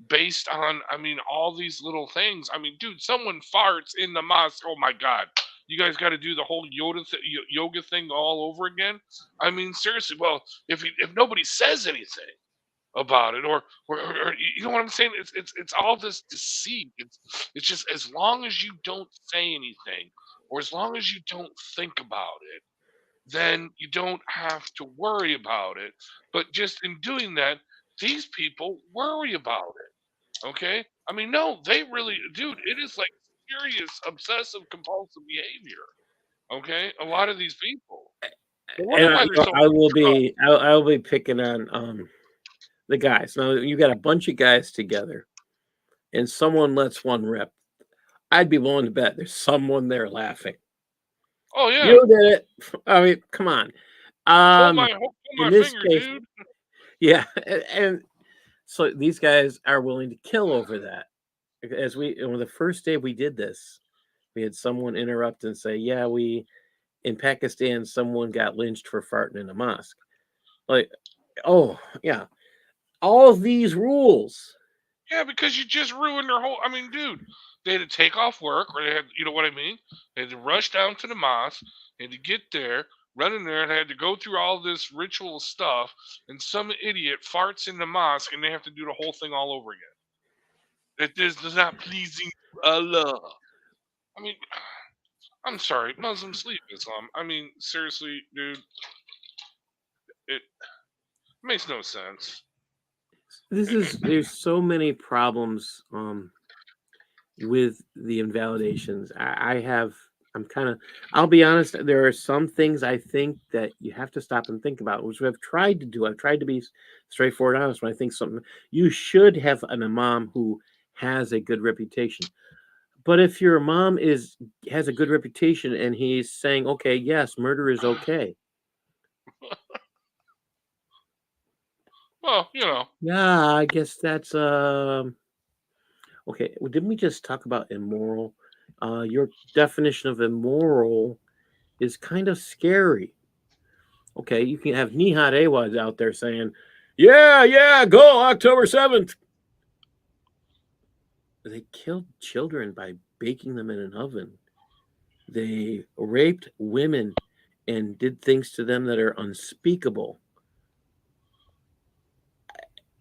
based on, I mean, all these little things. I mean, dude, someone farts in the mosque. Oh my God, you guys got to do the whole yoga thing all over again. I mean, seriously. Well, if nobody says anything about it, or you know what I'm saying? It's all this deceit. It's just, as long as you don't say anything, or as long as you don't think about it, then you don't have to worry about it. But just in doing that, these people worry about it. Okay? I mean, no, they really, dude, it is like serious obsessive compulsive behavior. Okay? A lot of these people. I wonder And why they're so I will be picking on the guys. Now you got a bunch of guys together, and someone lets one rip. I'd be willing to bet there's someone there laughing. Oh yeah. You did it. I mean, come on. Hold my in this finger, case, dude. yeah, and so these guys are willing to kill over that. As on the first day we did this, we had someone interrupt and say, "Yeah, in Pakistan, someone got lynched for farting in a mosque." Like, oh yeah, all these rules. Yeah, because you just ruined their whole. I mean, dude, they had to take off work, or they had, you know what I mean? They had to rush down to the mosque, they had to get there, run in there, and they had to go through all this ritual stuff, and some idiot farts in the mosque, and they have to do the whole thing all over again. That this is not pleasing to Allah. I mean, I'm sorry, Muslims leave Islam. I mean, seriously, dude, it makes no sense. There's so many problems with the invalidations. I'll be honest, there are some things I think that you have to stop and think about, which I've tried to do. I've tried to be straightforward and honest when I think something. You should have an imam who has a good reputation. But if your imam has a good reputation and he's saying, okay, yes, murder is okay. Well, you know. Yeah, I guess that's okay. Well, didn't we just talk about immoral? Your definition of immoral is kind of scary. Okay, you can have Nihat Awads out there saying, yeah, go October 7th. They killed children by baking them in an oven. They raped women and did things to them that are unspeakable.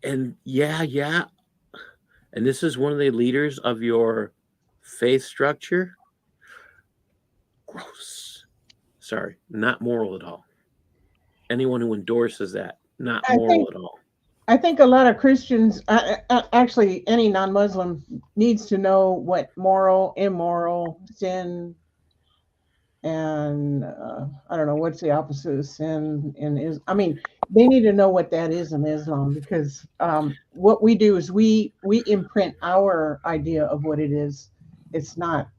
And yeah, and this is one of the leaders of your faith structure, gross. Sorry, not moral at all. Anyone who endorses that, not moral at all. I think a lot of Christians, actually any non-Muslim, needs to know what moral, immoral, sin, and I don't know what's the opposite of sin in Islam. I mean, they need to know what that is in Islam, because what we do is we imprint our idea of what it is. It's not.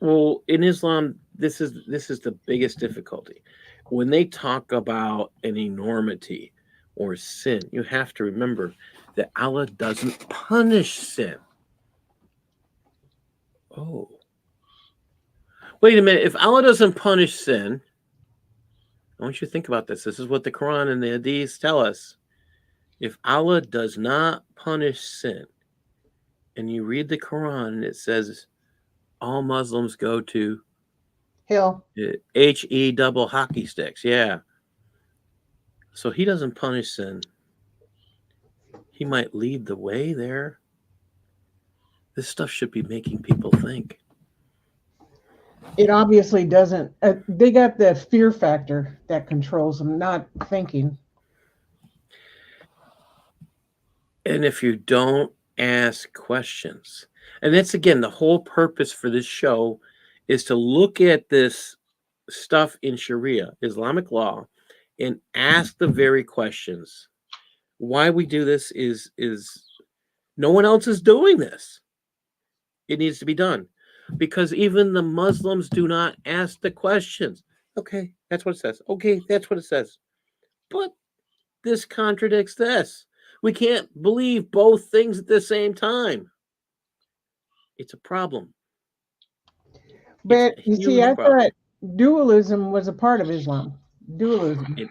Well, in Islam, this is the biggest difficulty. When they talk about an enormity or sin, you have to remember that Allah doesn't punish sin. Oh. Wait a minute. If Allah doesn't punish sin, I want you to think about this. This is what the Quran and the Hadiths tell us. If Allah does not punish sin, and you read the Quran and it says all Muslims go to Hell. HE double hockey sticks. Yeah. So he doesn't punish sin. He might lead the way there. This stuff should be making people think. It obviously doesn't. They got the fear factor that controls them, not thinking. And if you don't ask questions, and that's again the whole purpose for this show, is to look at this stuff in Sharia, Islamic law, and ask the very questions. Why we do this is no one else is doing this. It needs to be done, because even the Muslims do not ask the questions. Okay, that's what it says. Okay, that's what it says. But this contradicts this. We can't believe both things at the same time. It's a problem. But you see, I thought dualism was a part of Islam. Dualism.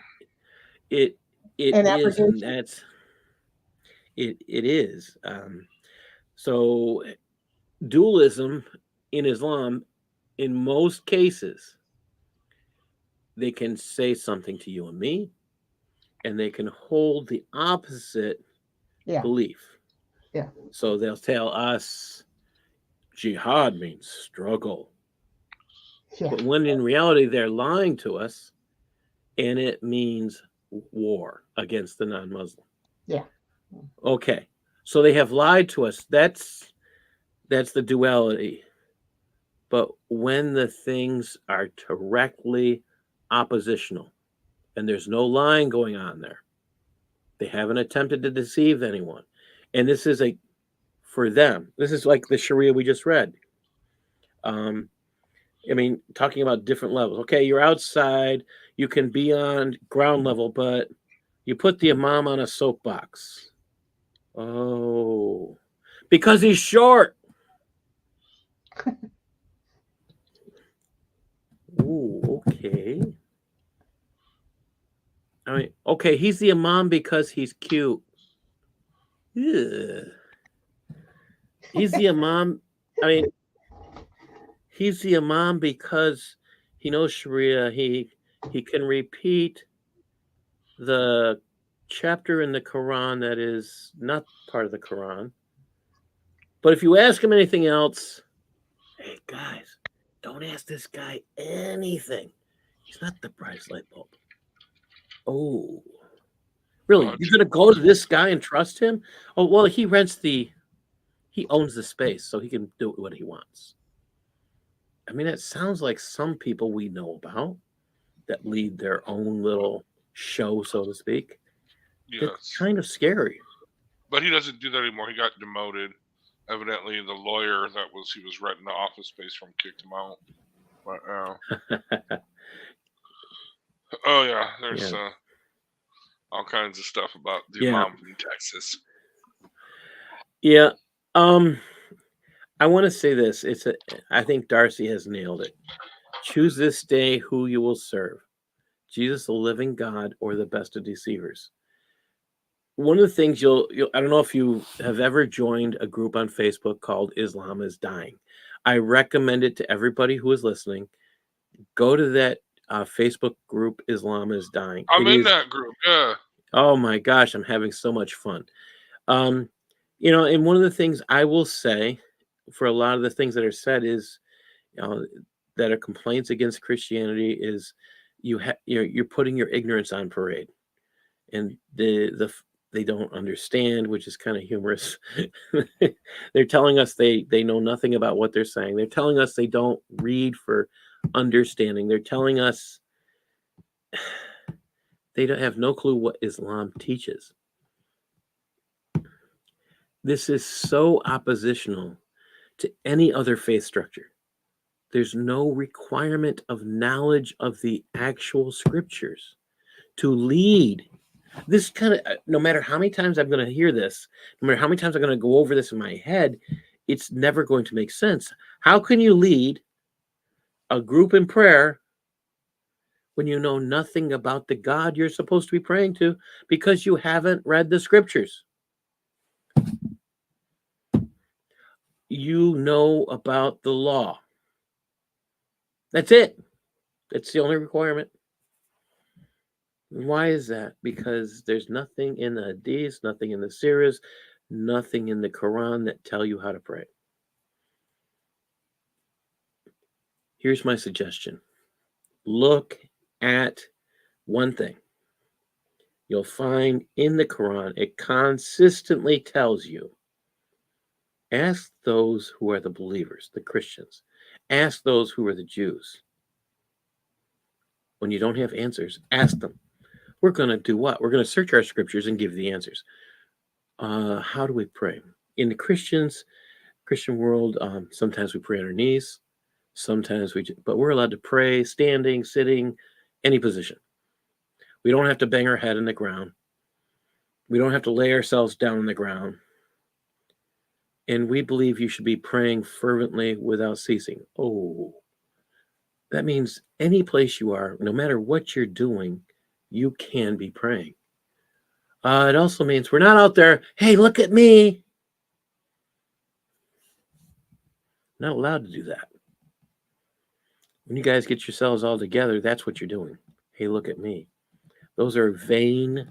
It is, and that's it is. So dualism in Islam, in most cases, they can say something to you and me, and they can hold the opposite belief. Yeah. So they'll tell us jihad means struggle. Yeah. But when in reality they're lying to us, and it means war against the non-Muslim. Yeah. Okay. So they have lied to us. That's the duality. But when the things are directly oppositional and there's no lying going on there, they haven't attempted to deceive anyone. And this is for them, this is like the Sharia we just read. I mean, talking about different levels. Okay, you're outside, you can be on ground level, but you put the Imam on a soapbox. Oh, because he's short. Ooh, okay. I mean, okay, he's the Imam because he's cute. Ugh. He's the Imam. I mean, he's the Imam because he knows Sharia. He can repeat the chapter in the Quran that is not part of the Quran. But if you ask him anything else, hey guys, don't ask this guy anything. He's not the brightest light bulb. Oh, really? You're gonna go to this guy and trust him? Oh, well, he owns the space, so he can do what he wants. I mean, it sounds like some people we know about that lead their own little show, so to speak. Yes. It's kind of scary. But he doesn't do that anymore. He got demoted. Evidently, the lawyer he was renting the office space from kicked him out. But oh yeah, there's all kinds of stuff about the Imam in Texas. Yeah. I want to say this. I think Darcy has nailed it. Choose this day who you will serve. Jesus, the living God, or the best of deceivers. One of the things I don't know if you have ever joined a group on Facebook called Islam is Dying. I recommend it to everybody who is listening. Go to that Facebook group, Islam is Dying. I'm in that group, yeah. Oh my gosh, I'm having so much fun. And one of the things I will say for a lot of the things that are said is, that are complaints against Christianity is you're putting your ignorance on parade, and they don't understand, which is kind of humorous. They're telling us they know nothing about what they're saying. They're telling us they don't read for understanding. They're telling us they don't have no clue what Islam teaches. This is so oppositional to any other faith structure. There's no requirement of knowledge of the actual scriptures to lead. This kind of, no matter how many times I'm going to hear this, no matter how many times I'm going to go over this in my head, it's never going to make sense. How can you lead a group in prayer when you know nothing about the God you're supposed to be praying to because you haven't read the scriptures? You know about the law. That's it. That's the only requirement. Why is that? Because there's nothing in the hadith, nothing in the series, nothing in the Quran that tell you how to pray. Here's my suggestion. Look at one thing. You'll find in the Quran, it consistently tells you, ask those who are the believers, the Christians. Ask those who are the Jews. When you don't have answers, ask them. We're going to do what? We're going to search our scriptures and give the answers. How do we pray? In the Christian world, sometimes we pray on our knees. Sometimes but we're allowed to pray standing, sitting, any position. We don't have to bang our head in the ground. We don't have to lay ourselves down on the ground. And we believe you should be praying fervently without ceasing. Oh, that means any place you are, no matter what you're doing, you can be praying. It also means we're not out there, hey, look at me. Not allowed to do that. When you guys get yourselves all together, that's what you're doing. Hey, look at me. Those are vain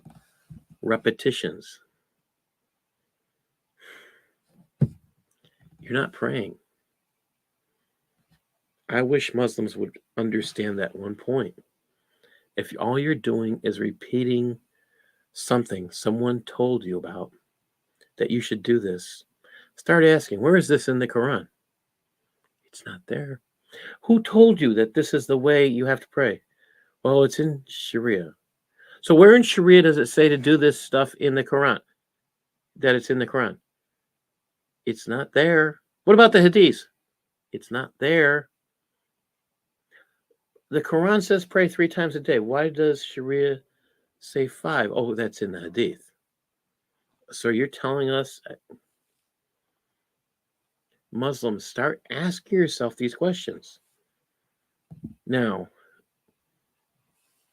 repetitions. You're not praying. I wish Muslims would understand that one point. If all you're doing is repeating something someone told you about, that you should do this, start asking, where is this in the Quran? It's not there. Who told you that this is the way you have to pray? Well, it's in Sharia. So where in Sharia does it say to do this stuff in the Quran? That it's in the Quran? It's not there. What about the Hadith? It's not there. The Quran says pray 3 times a day. Why does Sharia say 5? Oh, that's in the Hadith. So you're telling us, Muslims, start asking yourself these questions. Now,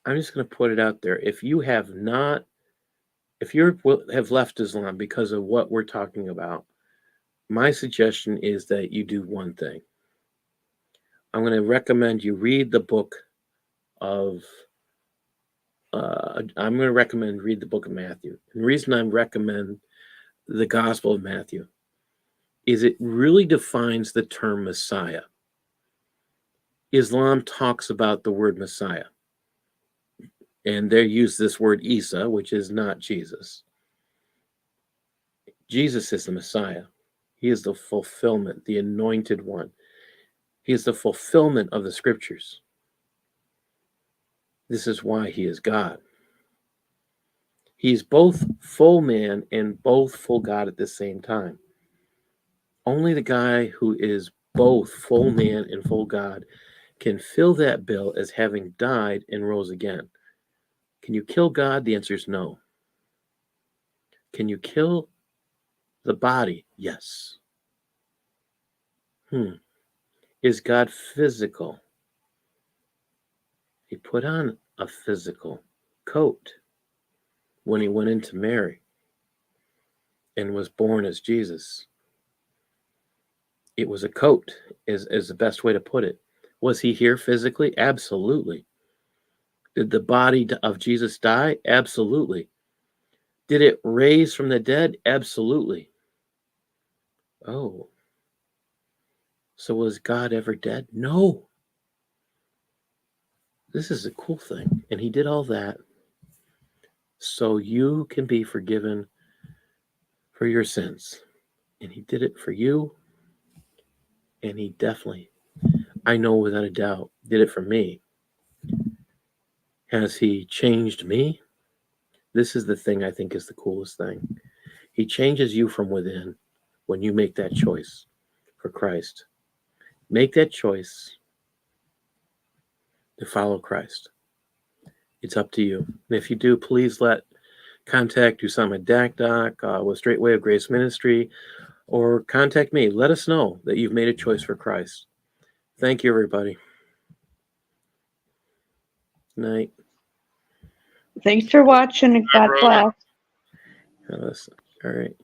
I'm just going to put it out there. If you have left Islam because of what we're talking about, my suggestion is that you do one thing. I'm going to recommend you read the book of read the book of Matthew. And the reason I recommend the Gospel of Matthew is it really defines the term Messiah. Islam talks about the word Messiah. And they use this word Isa, which is not Jesus. Jesus is the Messiah. He is the fulfillment, the anointed one. He is the fulfillment of the scriptures. This is why he is God. He's both full man and both full God at the same time. Only the guy who is both full man and full God can fill that bill as having died and rose again. Can you kill God? The answer is no. Can you kill the body? Yes. Is God physical? He put on a physical coat when he went into Mary and was born as Jesus. It was a coat, is the best way to put it. Was he here physically? Absolutely. Did the body of Jesus die? Absolutely. Did it raise from the dead? Absolutely. Oh. So was God ever dead? No. This is a cool thing. And he did all that so you can be forgiven for your sins. And he did it for you. And he definitely, I know without a doubt, did it for me. Has he changed me? This is the thing I think is the coolest thing. He changes you from within when you make that choice for Christ. Make that choice to follow Christ. It's up to you. And if you do, please contact Usama Dakdak with Straight Way of Grace Ministry, or contact me. Let us know that you've made a choice for Christ. Thank you, everybody. Good night. Thanks for watching and God brother. bless. All right.